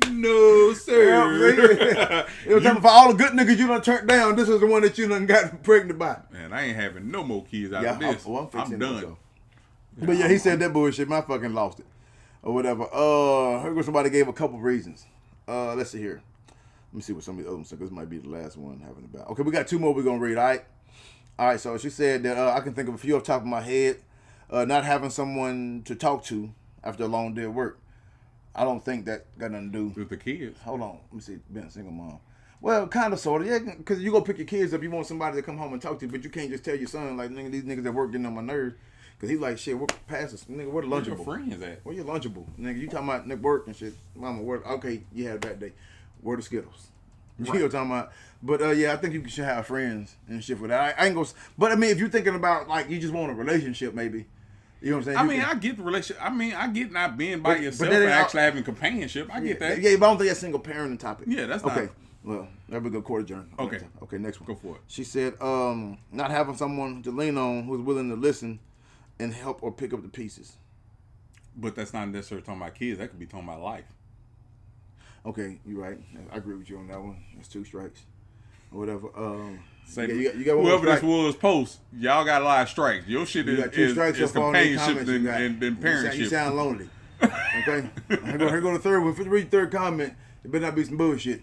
B: No, sir.
A: It was time for all the good niggas you done turned down. This is the one that you done got pregnant by.
B: Man, I ain't having no more kids out of this. I'm done.
A: But yeah, he said that bullshit. I fucking lost it. Or whatever. Here goes somebody gave a couple reasons. Let's see here. Let me see what some of the other ones said. This might be the last one having about. Okay, we got 2 more we're going to read, all right? So she said that I can think of a few off the top of my head. Not having someone to talk to after a long day of work. I don't think that got nothing to do
B: with the kids.
A: Hold on. Let me see. Being a single mom. Well, kind of, sort of. Yeah, because you go pick your kids up. You want somebody to come home and talk to you, but you can't just tell your son, like, nigga, these niggas at work getting on my nerves. Because he's like, shit, we're past this. Nigga, where the lunchable?
B: Where your friends at?
A: Where your lunchable? Nigga, you talking about work and shit. Mama, okay, you had a bad day. Where the Skittles? Right. You know what I'm talking about? But, yeah, I think you should have friends and shit for that. I ain't gonna, but, I mean, if you're thinking about, like, you just want a relationship, maybe. You know what I'm saying?
B: I get the relationship. I get not being by yourself and actually having companionship. I get that.
A: Yeah, but I don't think that's single parenting topic.
B: Yeah, that's not.
A: Okay. Well, there we go. Quarter journey.
B: Okay.
A: Okay, next one.
B: Go for it.
A: She said, not having someone to lean on who's willing to listen and help or pick up the pieces.
B: But that's not necessarily talking about kids. That could be talking about life.
A: Okay, you're right. I agree with you on that one. That's 2 strikes. Or whatever.
B: You got whoever this was post, y'all got a lot of strikes. Your shit is companionship and parentship.
A: You sound lonely. Okay? Here go the third one. If you read the third comment, it better not be some bullshit.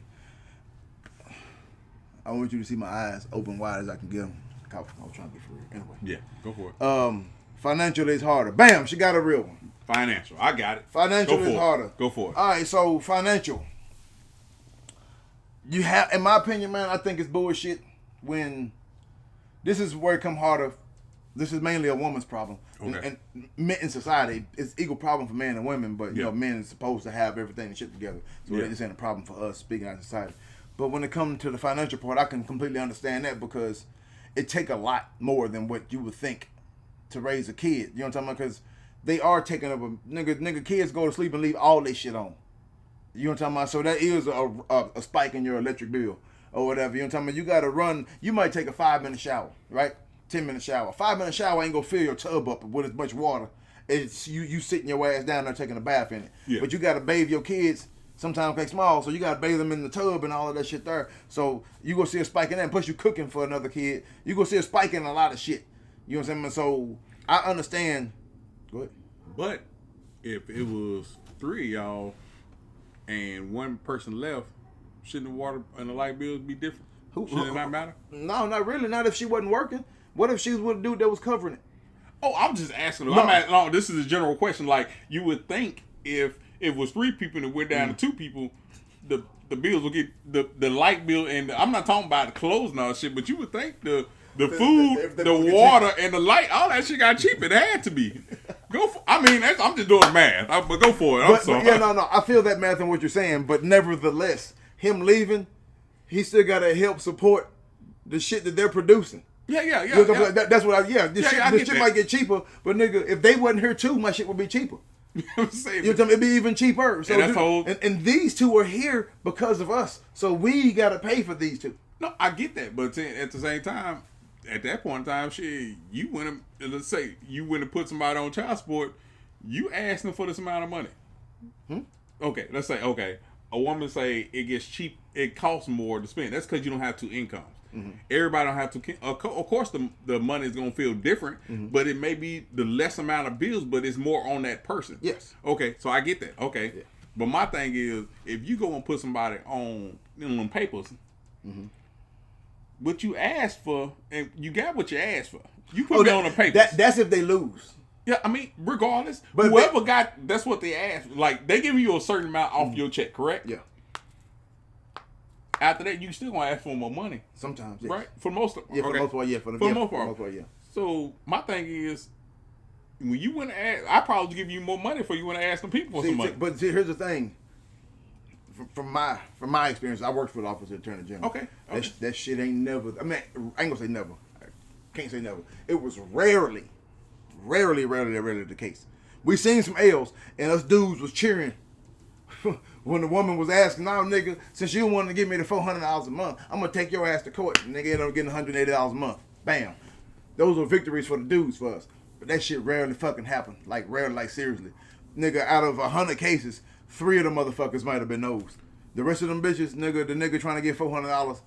A: I want you to see my eyes open wide as I can get them. I was trying to be for real. Anyway.
B: Yeah, go for it.
A: Financially is harder. Bam, she got a real one.
B: Financial. I got it.
A: Financial is harder.
B: Go for it.
A: All right, so financial. You have, in my opinion, man, I think it's bullshit when this is where it come harder. This is mainly a woman's problem.
B: Okay.
A: And men in society, it's equal problem for men and women, but you
B: Yeah.
A: know, men is supposed to have everything and shit together. So
B: Yeah.
A: this ain't a problem for us speaking out of society. But when it comes to the financial part, I can completely understand that because it take a lot more than what you would think to raise a kid. You know what I'm talking about? Because they are taking up a nigga. Kids go to sleep and leave all their shit on. You know what I'm talking about? So that is a spike in your electric bill or whatever. You know what I'm talking about? You got to run. You might take a 5-minute shower, right? 10-minute shower. 5-minute shower ain't gonna fill your tub up with as much water. It's you sitting your ass down there taking a bath in it.
B: Yeah.
A: But you got to bathe your kids. Sometimes they small, so you got to bathe them in the tub and all of that shit there. So you gonna see a spike in that. And plus you cooking for another kid. You gonna see a spike in a lot of shit. You know what I'm saying? So I understand. Go ahead.
B: But if it was 3 of y'all and one person left, shouldn't the water and the light bills be different? Shouldn't it not matter?
A: No, not really. Not if she wasn't working. What if she was with a dude that was covering it?
B: Oh, I'm just asking.
A: No.
B: No, this is a general question. Like, you would think if it was 3 people and it went down to 2 people, the bills would get the light bill, and I'm not talking about the clothes and all shit, but you would think the food, the water, and the light, all that shit got cheap. It had to be. I'm just doing math. But go for it. I'm sorry.
A: But no. I feel that math and what you're saying, but nevertheless, him leaving, he still got to help support the shit that they're producing.
B: Yeah.
A: You know, that's what this shit
B: that.
A: might get cheaper, but nigga, if they wasn't here too, my shit would be cheaper.
B: You know what I'm saying?
A: You know what I'm saying? It'd be even cheaper. So and these two are here because of us. So we gotta pay for these two.
B: No, I get that, but at the same time, at that point in time, shit, you went and let's say you went and put somebody on child support, you asking for this amount of money. Okay, let's say a woman say it gets cheap, it costs more to spend. That's because you don't have 2 incomes. Everybody don't have to. Of course, the money is gonna feel different, but it may be the less amount of bills, but it's more on that person.
A: Yes.
B: Okay, so I get that. Okay, yeah. But my thing is, if you go and put somebody on them papers, what you asked for, and you got what you asked for, you put me on the papers.
A: That's if they lose.
B: Yeah, I mean, regardless, but whoever got, that's what they asked. Like, they give you a certain amount off your check, correct?
A: Yeah.
B: After that, you still gonna ask for more money.
A: Sometimes, yes.
B: Right? For most of
A: for the most part, yeah. For the most part, yeah.
B: So my thing is, when you want to ask, I probably give you more money for you want to ask some people for some money.
A: But here's the thing. From my experience, I worked for the Office of the Attorney General.
B: Okay.
A: That shit ain't never. I mean, I ain't gonna say never. I can't say never. It was rarely the case. We seen some L's, and us dudes was cheering when the woman was asking, "Now, nigga, since you wanted to give me the $400 a month, I'm gonna take your ass to court." And nigga ended up getting $180 a month. Bam. Those were victories for the dudes for us. But that shit rarely fucking happened. Like rarely, like seriously. Nigga, out of 100 cases, 3 of the motherfuckers might have been those. The rest of them bitches, nigga, the nigga trying to get $400,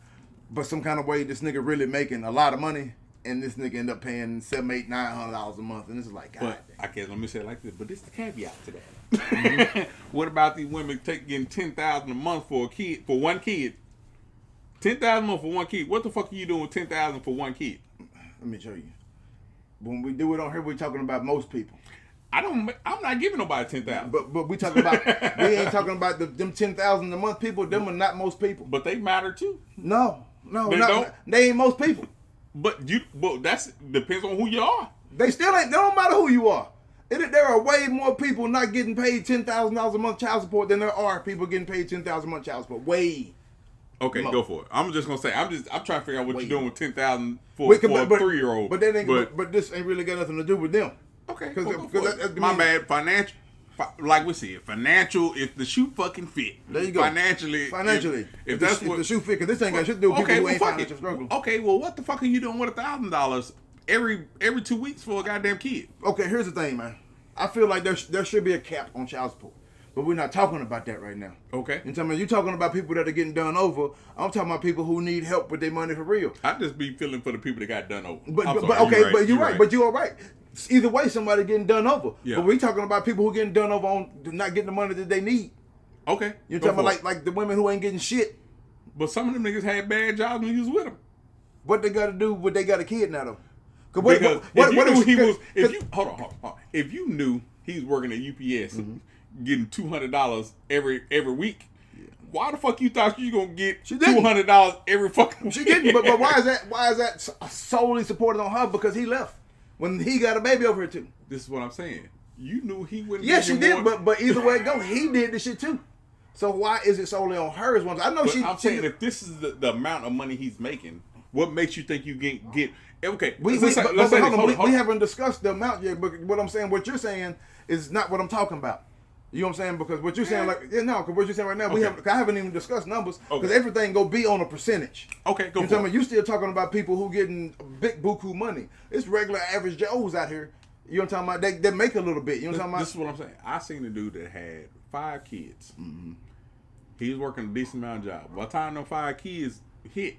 A: but some kind of way this nigga really making a lot of money, and this nigga end up paying $700, $800, $900 a month, and it's like, God
B: But
A: damn.
B: I guess let me say it like this. But this is the caveat to that. What about these women getting $10,000 a month for a kid, for one kid? $10,000 a month for one kid. What the fuck are you doing with $10,000 for one kid?
A: Let me show you. When we do it on here, we're talking about most people.
B: I'm not giving nobody $10,000.
A: But we talking about we ain't talking about them 10,000 a month people. Them are not most people.
B: But they matter too.
A: No,
B: They don't?
A: They ain't most people.
B: But that's depends on who you are.
A: They still ain't. They don't matter who you are. There are way more people not getting paid $10,000 a month child support than there are people getting paid $10,000 a month child support. Way.
B: Okay,
A: more.
B: go for it. I'm just gonna say I'm trying to figure out what you're doing with $10,000 for a 3-year-old.
A: But this ain't really got nothing to do with them.
B: Okay,
A: Because
B: my bad. Financial, like we said, financial. If the shoe fucking fit,
A: there you go.
B: Financially, if that's what
A: the shoe fit, because this ain't got shit to do with people who ain't financial struggle.
B: Okay, well, what the fuck are you doing with $1,000 every 2 weeks for a goddamn kid?
A: Okay, here's the thing, man. I feel like there should be a cap on child support, but we're not talking about that right now.
B: Okay,
A: You're talking about people that are getting done over. I'm talking about people who need help with their money for real.
B: I just be feeling for the people that got done over.
A: But you're right. But you are right. either way, somebody getting done over.
B: Yeah.
A: But we talking about people who getting done over on not getting the money that they need.
B: Okay.
A: You're talking about like the women who ain't getting shit.
B: But some of them niggas had bad jobs when you was with them.
A: What they got to do? What they got a kid now though?
B: Because if you knew he was working at UPS getting $200 every week, why the fuck you thought you gonna get $200 every fucking week?
A: She didn't. But why is that? Why is that solely supported on her? Because he left when he got a baby over here too.
B: This is what I'm saying. You knew he wouldn't.
A: Yes, she did. But either way it go, he did the shit too. So why is it solely on her? I know
B: I'm saying if this is the amount of money he's making, what makes you think you get? Okay,
A: we haven't discussed the amount yet. But what I'm saying, what you're saying is not what I'm talking about. You know what I'm saying? Because what you're saying, because what you're saying right now, I haven't even discussed numbers because everything go be on a percentage.
B: Okay, go.
A: You still talking about people who getting big buku money. It's regular average Joes out here. You know what I'm talking about? They make a little bit. You know what I'm talking about?
B: This is what I'm saying. I seen a dude that had 5 kids. He was working a decent amount of job. By the time them 5 kids hit,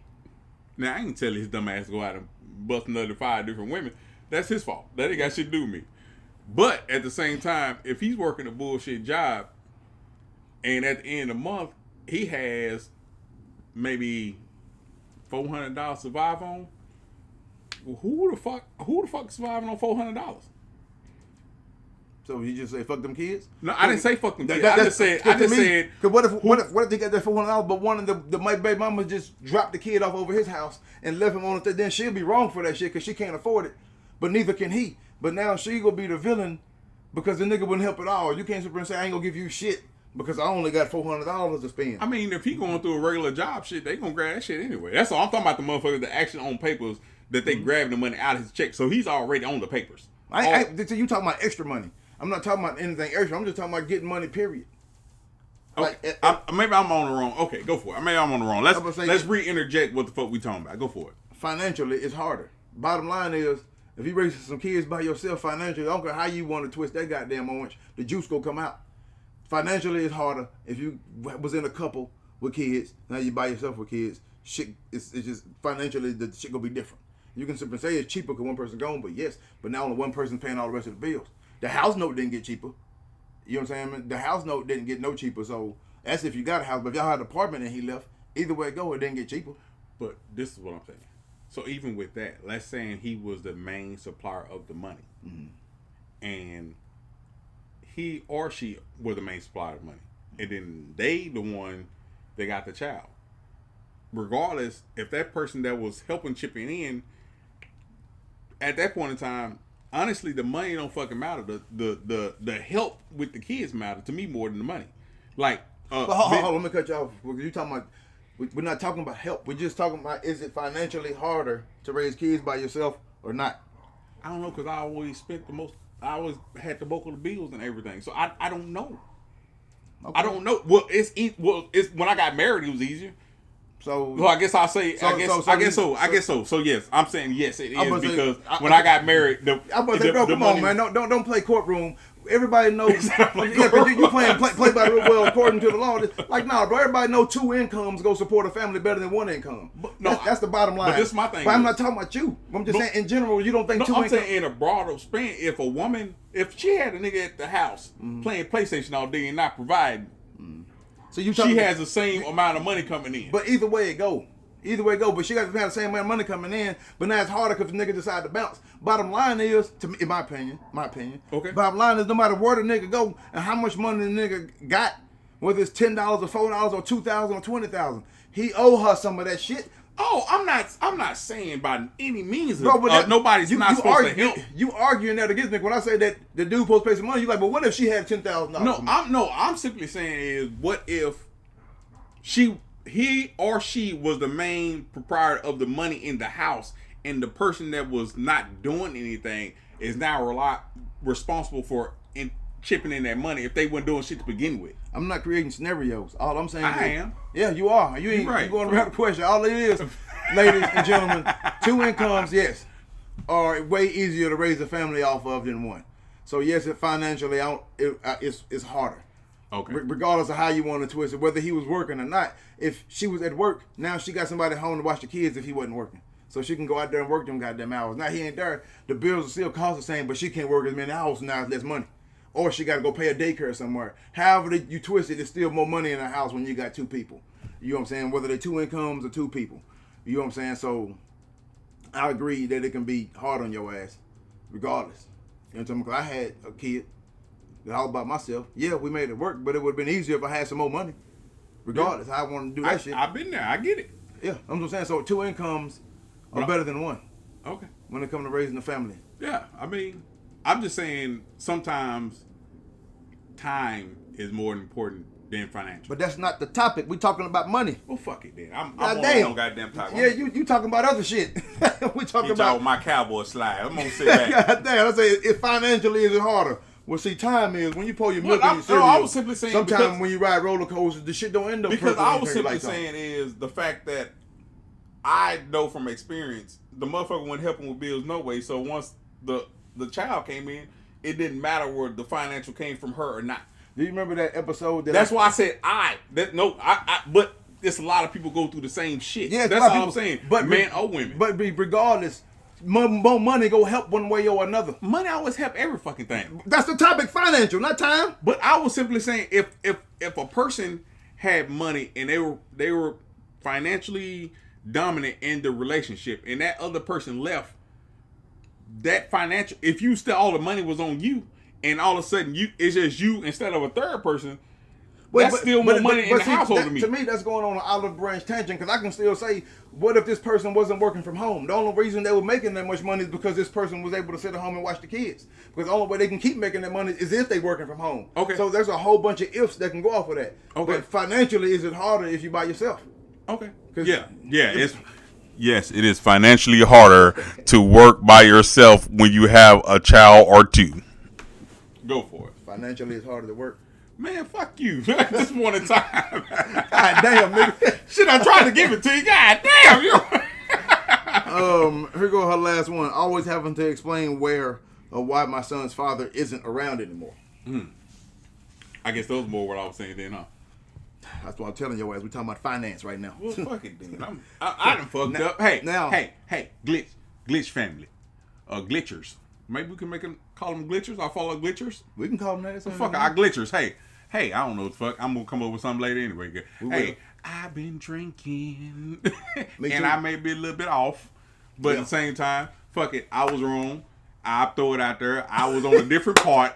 B: now I ain't tell his dumb ass to go out and bust another 5 different women. That's his fault. That ain't got shit to do with me. But at the same time, if he's working a bullshit job, and at the end of the month he has maybe $400 to survive on, well, who the fuck surviving on $400?
A: So you just say fuck them kids?
B: No, I didn't say fuck them kids. I just said. Cause
A: what if they got that $400, but one of the my baby mama just dropped the kid off over his house and left him on it? Then she'll be wrong for that shit because she can't afford it, but neither can he. But now she gonna be the villain because the nigga wouldn't help at all. You can't sit there and say I ain't gonna give you shit because I only got $400 to spend.
B: I mean, if he going through a regular job shit, they gonna grab that shit anyway. That's all I'm talking about. The motherfucker, the action on papers that they grabbing the money out of his check, so he's already on the papers.
A: You talking about extra money? I'm not talking about anything extra. I'm just talking about getting money. Period.
B: Okay. Maybe I'm on the wrong. Okay, go for it. Maybe I'm on the wrong. Let's re-interject what the fuck we talking about. Go for it.
A: Financially, it's harder. Bottom line is, if you raising some kids by yourself financially, I don't care how you want to twist that goddamn orange, the juice gonna come out. Financially, it's harder. If you was in a couple with kids, now you by yourself with kids, shit, it's just financially the shit gonna be different. You can simply say it's cheaper because one person gone, but yes, but now only one person paying all the rest of the bills. The house note didn't get cheaper. You know what I'm saying? The house note didn't get no cheaper. So that's if you got a house. But if y'all had an apartment and he left, either way it go, it didn't get cheaper.
B: But this is what I'm saying. So even with that, let's say he was the main supplier of the money, and he or she were the main supplier of money, and then they the one that got the child. Regardless, if that person that was helping chipping in at that point in time, honestly, the money don't fucking matter. The help with the kids matter to me more than the money. Like,
A: hold on, let me cut you off. You talking about? We're not talking about help. We're just talking about, is it financially harder to raise kids by yourself or not?
B: I don't know, because I always spent the most. I always had the bulk of the bills and everything, so I don't know. Okay. I don't know. Well, it's when I got married, it was easier. So I guess I'll say I guess so. So yes, I'm saying yes, it is because when I got married,
A: come on, man, don't play courtroom. Everybody knows. You playing play by the well according to the law. Like, nah, bro. Everybody know 2 incomes go support a family better than 1 income. That's the bottom line.
B: But this is my thing.
A: But I'm not talking about you. I'm just saying in general. You don't think 2 incomes.
B: I'm saying in a broader span. If a woman, if she had a nigga at the house playing PlayStation all day and not providing, so she has the same amount of money coming in.
A: But either way it go. But she got to have the same amount of money coming in. But now it's harder because the nigga decide to bounce. Bottom line is, to me, in my opinion.
B: Okay.
A: Bottom line is, no matter where the nigga go and how much money the nigga got, whether it's $10 or $4 or $2,000 or $20,000, he owe her some of that shit.
B: Oh, I'm not saying by any means. Bro, but nobody's not supposed to help.
A: You arguing that against me when I say that the dude supposed to pay some money. You like, but what if she had $10,000?
B: I'm simply saying is, what if he or she was the main proprietor of the money in the house, and the person that was not doing anything is now responsible for chipping in that money if they weren't doing shit to begin with.
A: I'm not creating scenarios. All I'm saying
B: I am.
A: Yeah, you are. You ain't
B: right.
A: You going around the question. All it is, ladies and gentlemen, 2 incomes, yes, are way easier to raise a family off of than 1. So yes, financially, it's harder.
B: Okay.
A: Regardless of how you want to twist it, whether he was working or not. If she was at work, now she got somebody home to watch the kids if he wasn't working. so she can go out there and work them goddamn hours. Now he ain't there. The bills will still cost the same, but she can't work as many hours, so now it's less money. Or she got to go pay a daycare somewhere. However you twist it, it's still more money in a house when you got two people. You know what I'm saying? Whether they're two incomes or two people. You know what I'm saying? So I agree that it can be hard on your ass, regardless. You know what I'm saying? Because I had a kid that all about myself. Yeah, we made it work, but it would have been easier if I had some more money. Regardless, I want to do that shit.
B: I've been there. I get it.
A: Yeah, I'm just saying. So two incomes are better than one.
B: Okay.
A: When it comes to raising a family.
B: Yeah, I mean, I'm just saying sometimes time is more important than financial.
A: But that's not the topic. We talking about money.
B: Well, fuck it then. I'm
A: damn.
B: on goddamn topic.
A: Yeah, you talking about other shit. We talking about
B: my cowboy slide. I'm gonna sit back.
A: God damn, I say if financially is it harder. Well, see, time is when you pour your milk in your cereal.
B: I was simply saying
A: sometimes when you ride roller coasters, the shit don't end up.
B: Because I was simply saying is the fact that I know from experience the motherfucker wasn't helping with bills no way. So once the child came in, it didn't matter where the financial came from her or not.
A: Do you remember that episode?
B: That's why I said but it's a lot of people go through the same shit.
A: Yeah,
B: that's all I'm saying.
A: But
B: men or women.
A: But regardless, more money go help one way or another.
B: Money always help every fucking thing.
A: That's the topic, financial, not time.
B: But I was simply saying if a person had money and they were financially dominant in the relationship and that other person left, that financial, if you still all the money was on you and all of a sudden it's just you instead of a third person, that's still more money in the household to me.
A: To me, that's going on an olive branch tangent because I can still say, what if this person wasn't working from home? The only reason they were making that much money is because this person was able to sit at home and watch the kids. Because the only way they can keep making that money is if they're working from home.
B: Okay.
A: So there's a whole bunch of ifs that can go off of that.
B: Okay.
A: But financially, is it harder if you're by yourself?
B: Okay.
A: Yeah.
B: Yes, it is financially harder to work by yourself when you have a child or two. Go for it.
A: Financially, it's harder to work.
B: Man, fuck you. This one at a time.
A: God damn, nigga.
B: Shit, I'm trying to give it to you. God damn, you.
A: Here go her last one. Always having to explain where or why my son's father isn't around anymore.
B: I guess those more what I was saying then, huh?
A: That's what I'm telling your ass. We're talking about finance right now.
B: Well, fuck it then. I done fucked up. Hey, glitch family. Glitchers. Maybe we can call them glitchers. I follow glitchers.
A: We can call them that.
B: Fuck our glitchers. Hey, I don't know what the fuck. I'm going to come up with something later anyway. Hey, I've been drinking. And I may be a little bit off. But at the same time, fuck it. I was wrong. I throw it out there. I was on a different part.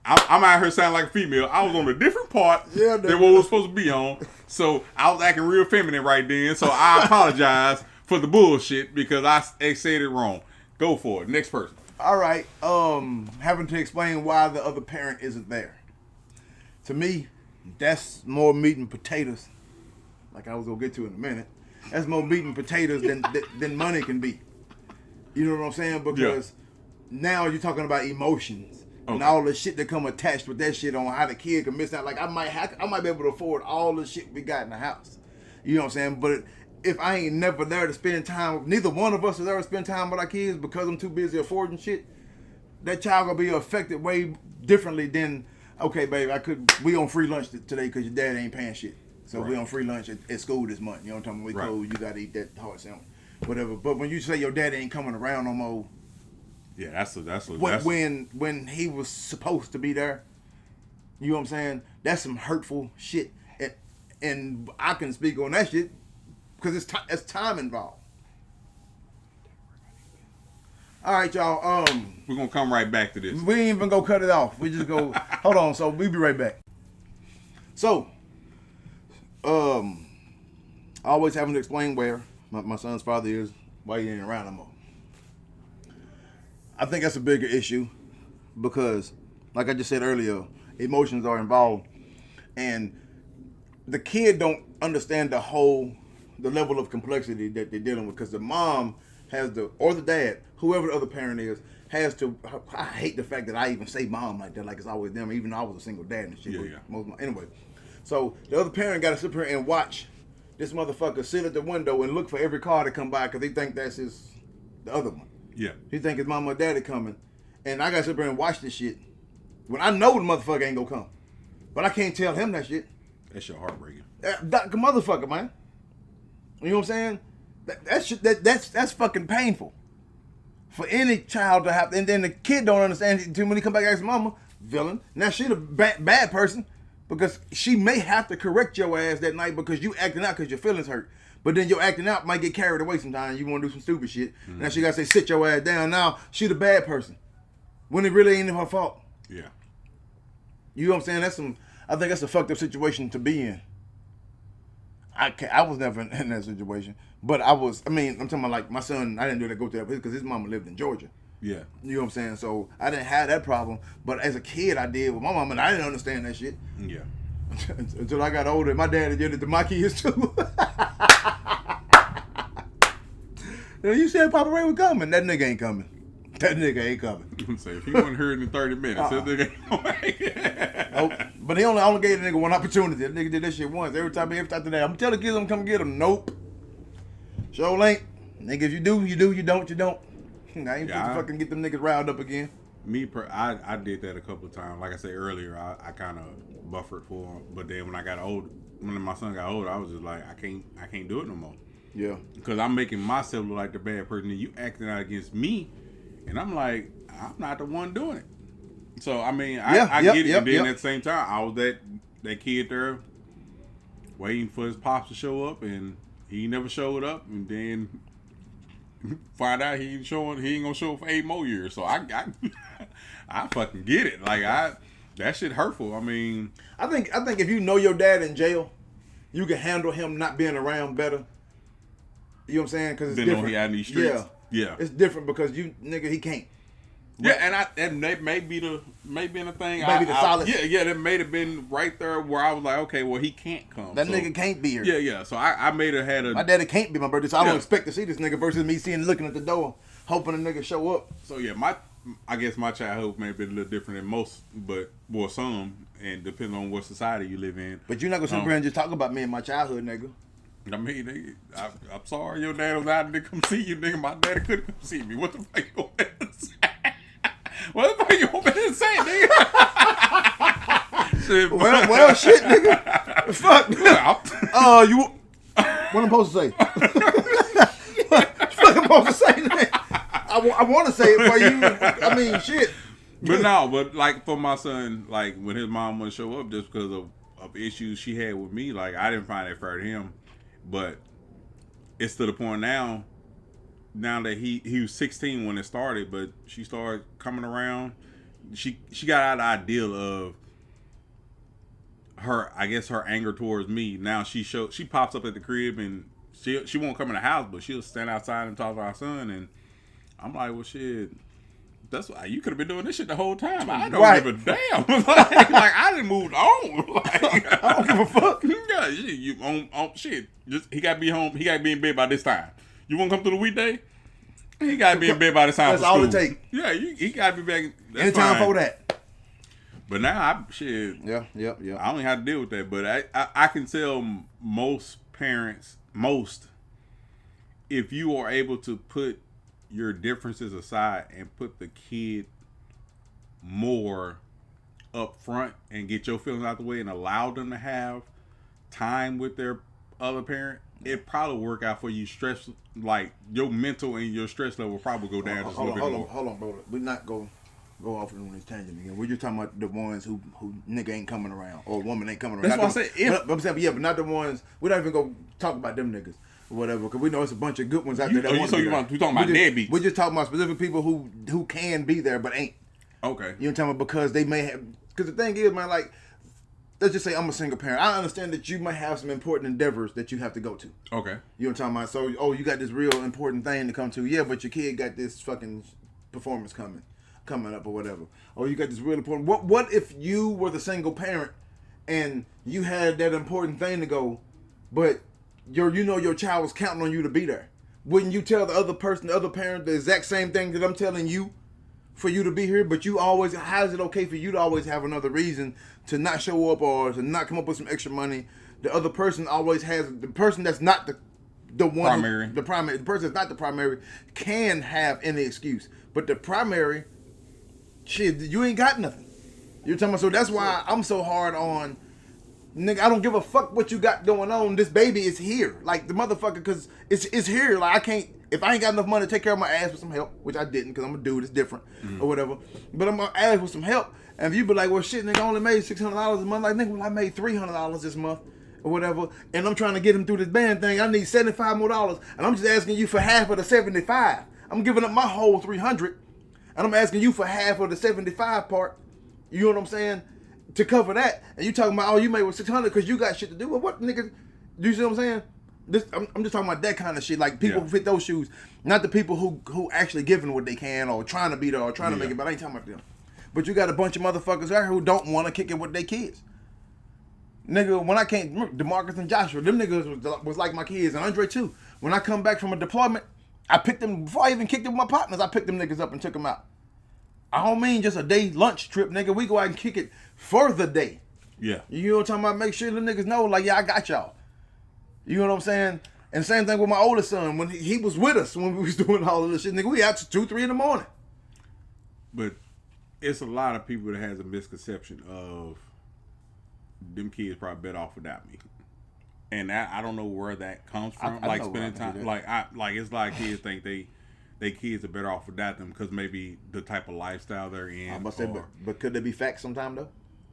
B: I'm out here sounding like a female. I was on a different part than what we was supposed to be on. So I was acting real feminine right then. So I apologize for the bullshit because I said it wrong. Go for it. Next person.
A: All right. Having to explain why the other parent isn't there. To me, that's more meat and potatoes. Like I was gonna get to in a minute. That's more meat and potatoes than money can be. You know what I'm saying? Because now you're talking about emotions and all the shit that come attached with that shit on how the kid can miss out. Like I might be able to afford all the shit we got in the house. You know what I'm saying? But if I ain't never there to spend time, neither one of us is ever spend time with our kids because I'm too busy affording shit, that child gonna be affected way differently than, okay, babe, we on free lunch today because your dad ain't paying shit. So we on free lunch at school this month. You know what I'm talking about? We close, you gotta eat that hard sandwich. Whatever. But when you say your dad ain't coming around no more,
B: yeah, that's
A: when he was supposed to be there, you know what I'm saying? That's some hurtful shit. And I can speak on that shit because it's time involved. All right, y'all.
B: We're gonna come right back to this.
A: We ain't even gonna cut it off. We just go. Hold on. So we'll be right back. So, always having to explain where my son's father is, why he ain't around no more. I think that's a bigger issue because, like I just said earlier, emotions are involved, and the kid don't understand the level of complexity that they're dealing with because the mom or the dad, whoever the other parent is, has to. I hate the fact that I even say mom like that, like it's always them, even though I was a single dad and shit.
B: Yeah.
A: Anyway, so the other parent got to sit here and watch this motherfucker sit at the window and look for every car to come by because he think that's the other one.
B: Yeah.
A: He think his mama or daddy coming, and I got to sit here and watch this shit when I know the motherfucker ain't gonna come, but I can't tell him that shit.
B: That's your heartbreaking.
A: That motherfucker, man. You know what I'm saying? That's fucking painful for any child to have. And then the kid don't understand until when he come back and ask mama, villain. Now she the bad person because she may have to correct your ass that night because you acting out because your feelings hurt. But then your acting out might get carried away sometimes. You want to do some stupid shit. Mm-hmm. Now she got to say, sit your ass down. Now she the bad person when it really ain't her fault.
B: Yeah.
A: You know what I'm saying? I think that's a fucked up situation to be in. I was never in that situation. But I'm talking about like my son, I didn't do that, go through that because his mama lived in Georgia.
B: Yeah.
A: You know what I'm saying? So I didn't have that problem. But as a kid, I did with my mama, and I didn't understand that shit.
B: Yeah.
A: Until I got older, my dad did it to my kids too. You said Papa Ray was coming. That nigga ain't coming. That nigga ain't coming.
B: Say if he wasn't heard in 30 minutes, that nigga ain't coming.
A: Nope. But he only gave the nigga one opportunity. That nigga did that shit once. Every time after that, I'm telling kids I'm come get him. Nope. Sure ain't. Nigga, if you do, you do. You don't, you don't. I ain't fucking get them niggas riled up again.
B: I did that a couple of times. Like I said earlier, I kind of buffered for him. But then when my son got older, I was just like, I can't do it no more.
A: Yeah.
B: Because I'm making myself look like the bad person, and you acting out against me, and I'm like, I'm not the one doing it. So I mean, I get it. And then at the same time, I was that kid there waiting for his pops to show up, and he never showed up, and then find out he ain't gonna show up for 8 more years. So I fucking get it. Like that shit hurtful. I mean,
A: I think if you know your dad in jail, you can handle him not being around better. You know what I'm saying? Because it's different.
B: He out in these streets. Yeah.
A: It's different because he can't.
B: Yeah, and that may be the thing.
A: Maybe the solace.
B: Yeah, that may have been right there where I was like, okay, well, he can't come.
A: That nigga can't be here.
B: Yeah. So I may have had
A: my daddy can't be my birthday, so I don't expect to see this nigga versus me looking at the door, hoping a nigga show up.
B: So yeah, I guess my childhood may have been a little different than most, but some, and depending on what society you live in.
A: But you're not gonna sit here and just talk about me and my childhood, nigga.
B: I mean, nigga, I'm sorry your dad was out to come see you, nigga. My daddy couldn't come see me. What the fuck you want me to say? What the fuck you want me to say, nigga? Shit,
A: well, shit, nigga. Fuck. You. What I'm supposed to say? What I'm supposed to say, nigga? I want to say it for you. I mean, shit.
B: But like for my son, like when his mom wouldn't show up just because of issues she had with me, like I didn't find that fair to him. But it's to the point now that he was 16 when it started, but she started coming around. She got out of the ideal of her anger towards me. Now she pops up at the crib and she won't come in the house, but she'll stand outside and talk to our son. And I'm like, well, shit, that's why you could have been doing this shit the whole time. I don't give a damn. like I done moved on. Like,
A: I don't give a fuck.
B: Yeah, you on shit. Just he got to be home. He got to be in bed by this time. You want to come through the weekday? He got to be in bed by the time.
A: That's all it takes.
B: Yeah, he got to be back.
A: Anytime for that.
B: But now Yeah. I don't have to deal with that. But I can tell most parents, if you are able to put your differences aside and put the kid more up front and get your feelings out the way and allow them to have time with their other parent, it probably work out for you. Stress, like your mental and your stress level will probably go down just a little bit more.
A: Hold on, bro. We're not go off on this tangent again. We're just talking about the ones who nigga ain't coming around or woman ain't coming around.
B: That's what I said.
A: But I'm saying, but not the ones. We don't even go talk about them niggas or whatever, because we know it's a bunch of good ones out there.
B: You talking about deadbeats?
A: We're just talking about specific people who can be there but ain't.
B: Okay.
A: You know what I'm talking about? Because they may have. Because the thing is, man, like, let's just say I'm a single parent. I understand that you might have some important endeavors that you have to go to.
B: Okay.
A: You know what I'm talking about? So, you got this real important thing to come to. Yeah, but your kid got this fucking performance coming up or whatever. Or you got this real important. What if you were the single parent and you had that important thing to go, but your child was counting on you to be there? Wouldn't you tell the other parent, the exact same thing that I'm telling you for you to be here? But how is it okay for you to always have another reason to not show up or to not come up with some extra money? The other person always has, the person that's not the one, the person that's not the primary can have any excuse. But the primary, shit, you ain't got nothing. You're talking about, so that's why I'm so hard on Nigga, I don't give a fuck what you got going on. This baby is here. Like, the motherfucker, because it's here. Like, I can't, if I ain't got enough money to take care of my ass with some help, which I didn't because I'm a dude, it's different, or whatever. But I'm going to ask with some help. And if you be like, well, shit, nigga, I only made $600 a month. Like, nigga, well, I made $300 this month, or whatever. And I'm trying to get him through this band thing. I need $75 more. And I'm just asking you for half of the 75. I'm giving up my whole 300. And I'm asking you for half of the 75 part. You know what I'm saying? To cover that, and you talking about, oh, you made with 600 because you got shit to do. Well, what, nigga? Do you see what I'm saying? I'm just talking about that kind of shit. Like, people who fit those shoes, not the people who actually giving what they can or trying to be there or trying to make it. But I ain't talking about them. But you got a bunch of motherfuckers out here who don't want to kick it with their kids. Nigga, when I came, DeMarcus and Joshua, them niggas was like my kids, and Andre too. When I come back from a deployment, I picked them before I even kicked it with my partners. I picked them niggas up and took them out. I don't mean just a day lunch trip, nigga. We go out and kick it for the day.
B: Yeah.
A: You know what I'm talking about? Make sure the niggas know, like, yeah, I got y'all. You know what I'm saying? And same thing with my oldest son. When he was with us when we was doing all of this shit, nigga, we out to 2, 3 in the morning.
B: But it's a lot of people that has a misconception of them kids probably better off without me. And I don't know where that comes from.
A: I
B: like
A: know
B: spending time, it's like kids think they kids are better off without them because maybe the type of lifestyle they're in.
A: I'm about to say, but could there be facts sometime though?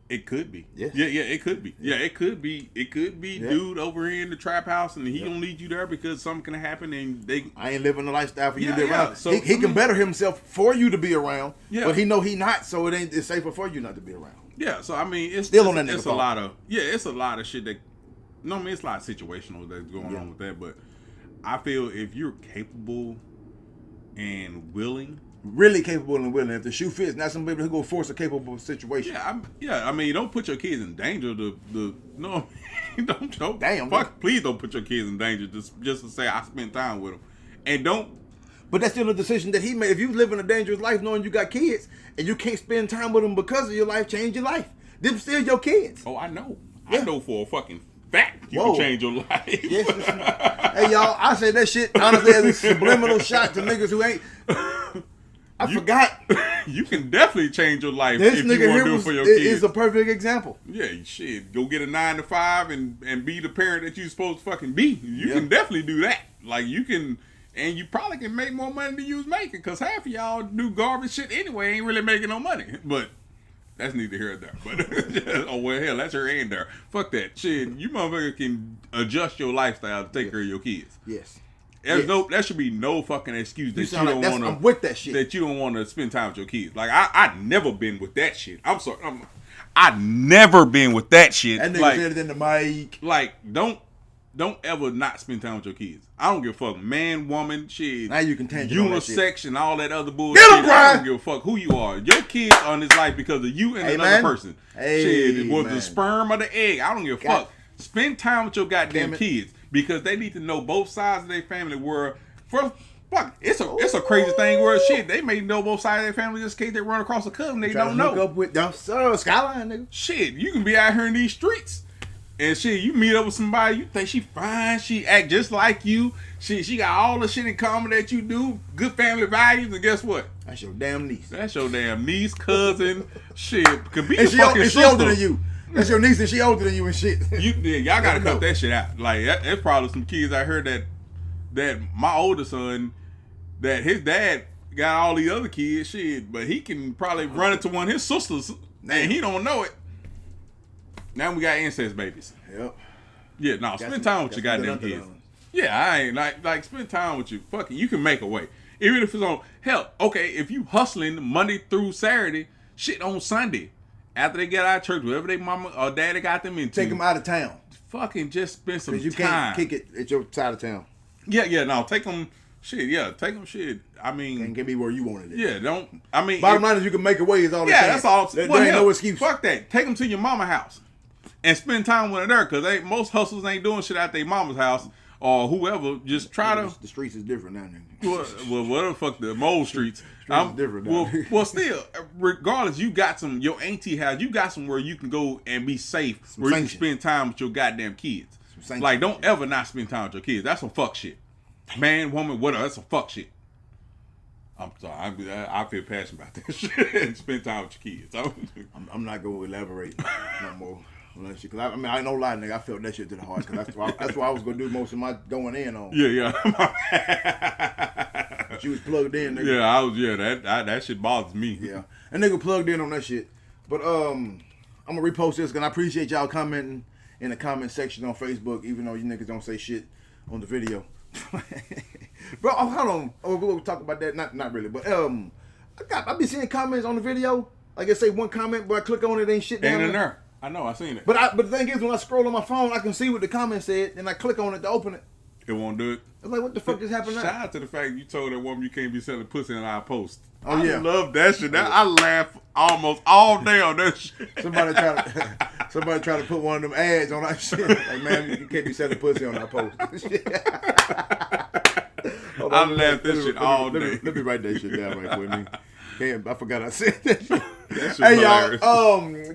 B: It could be.
A: Yes.
B: Yeah, it could be. Yeah, it could be. It could be dude over here in the trap house and he don't need you there because something can happen and
A: I ain't living the lifestyle for you to be around.
B: So,
A: he can better himself for you to be around, but he know he not, so it's safer for you not to be around.
B: Yeah, so I mean it's
A: still on that
B: it's a lot of it's a lot of shit that no I mean it's a lot of situational that's going on with that, but I feel if you're capable and willing, really capable and willing, if the shoe fits, not some baby who go force a capable situation. I mean, don't put your kids in danger. No, don't.
A: Damn,
B: please don't put your kids in danger just to say I spent time with them, and don't.
A: But that's still a decision that he made. If you live in a dangerous life knowing you got kids and you can't spend time with them because of your life, change your life. Them still your kids.
B: Oh, I know. Yeah. I know for a fucking fact you can change your life.
A: Yes. Hey, y'all, I say that shit honestly as a subliminal shot to niggas who ain't. I forgot.
B: You can definitely change your life
A: this
B: if you want to do it for your kids.
A: Is a perfect example.
B: Yeah, shit. Go get a 9 to 5 and be the parent that you're supposed to fucking be. You can definitely do that. Like, you can, and you probably can make more money than you was making because half of y'all do garbage shit anyway, ain't really making no money. But that's neither here nor there. But oh well, hell, that's her and there. Fuck that shit. You motherfucker can adjust your lifestyle to take care of your kids.
A: Yes.
B: There should be no fucking excuse that you don't want to.
A: I'm with that shit.
B: That you don't want to spend time with your kids. Like I never been with that shit. I'm sorry. I never been with that shit.
A: That nigga said it in the mic.
B: Like don't ever not spend time with your kids. I don't give a fuck, man, woman, shit.
A: Now you can tangent
B: unisex and all that other bullshit.
A: Get him,
B: I don't give a fuck who you are. Your kids are in this life because of you and another person. Shit, it was the sperm or the egg. I don't give a fuck. Spend time with your goddamn kids. Because they need to know both sides of their family. Where, fuck, it's a crazy thing where shit they may know both sides of their family just in case they run across a cousin they don't know.
A: Up with Skyline, nigga.
B: Shit, you can be out here in these streets and shit. You meet up with somebody, you think she fine, she act just like you. She got all the shit in common that you do, good family values, and guess what?
A: That's your damn niece.
B: That's your damn niece, cousin, shit. Could be
A: and
B: your fucking sister.
A: She older than you. That's your niece and she older than you and shit.
B: Y'all gotta cut that shit out. Like there's probably some kids I heard that my older son, that his dad got all these other kids, shit, but he can probably run into one of his sisters and he don't know it. Now we got incest babies.
A: Yep.
B: Yeah, no, spend time with your goddamn kids. Yeah, I ain't like spend time with you. Fucking, you can make a way. Even if it's on hell, okay, if you hustling Monday through Saturday, shit on Sunday. After they get out of church, whatever they mama or daddy got them into,
A: take them out of town.
B: Fucking just spend some time.
A: Because you can't kick it at your side of town.
B: Yeah, no, take them shit. Yeah, take them shit. I mean,
A: and get me where you wanted it.
B: Yeah, don't. I mean,
A: bottom line is you can make a way. Is all.
B: Yeah, that's all.
A: There ain't no excuse.
B: Fuck that. Take them to your mama house and spend time with her there. Because most hustlers ain't doing shit at their mama's house or whoever. Just try to.
A: The streets is different now.
B: Well, what the fuck the mole streets?
A: Different now.
B: Well, still, regardless, you got your auntie house. You got somewhere you can go and be safe, where you can spend time with your goddamn kids. Like, don't ever not spend time with your kids. That's some fuck shit. Man, woman, whatever. That's some fuck shit. I'm sorry. I feel passionate about this shit. Spend time with your kids.
A: I'm not going to elaborate no more. on that shit. Cause I mean, I ain't no lie, nigga. I felt that shit to the heart. Cause that's why I was gonna do most of my going in on.
B: Yeah.
A: But you was plugged in, nigga.
B: Yeah, I was. Yeah, that shit bothers me.
A: Yeah, and nigga plugged in on that shit. But I'm gonna repost this, cause I appreciate y'all commenting in the comment section on Facebook, even though you niggas don't say shit on the video. Bro, hold on. Oh, we'll talk about that. Not really, but I be seeing comments on the video. Like I say one comment, but I click on it, ain't shit down
B: Ain't in there. I know, I seen it.
A: But the thing is, when I scroll on my phone, I can see what the comment said, and I click on it to open it.
B: It won't do it.
A: I'm like, what the fuck just happened now?
B: Shout out to the fact you told that woman you can't be selling pussy in our post.
A: Oh, yeah.
B: I love that shit. I laugh almost all day on that shit.
A: Somebody try to put one of them ads on our shit. Like, man, you can't be selling pussy on our post.
B: I laugh that shit all day.
A: Let me write that shit down right quick. I forgot I said that shit.
B: That shit
A: Hey,
B: hilarious.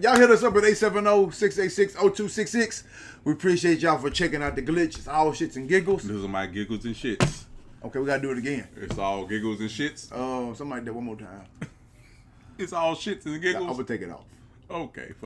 A: y'all hit us up at 870-686-0266. We appreciate y'all for checking out the glitch. It's all shits and giggles.
B: Those are my giggles and shits.
A: Okay, we gotta do it again.
B: It's all giggles and shits.
A: Somebody did one more time.
B: It's all shits and giggles.
A: I'm gonna take it off.
B: Okay.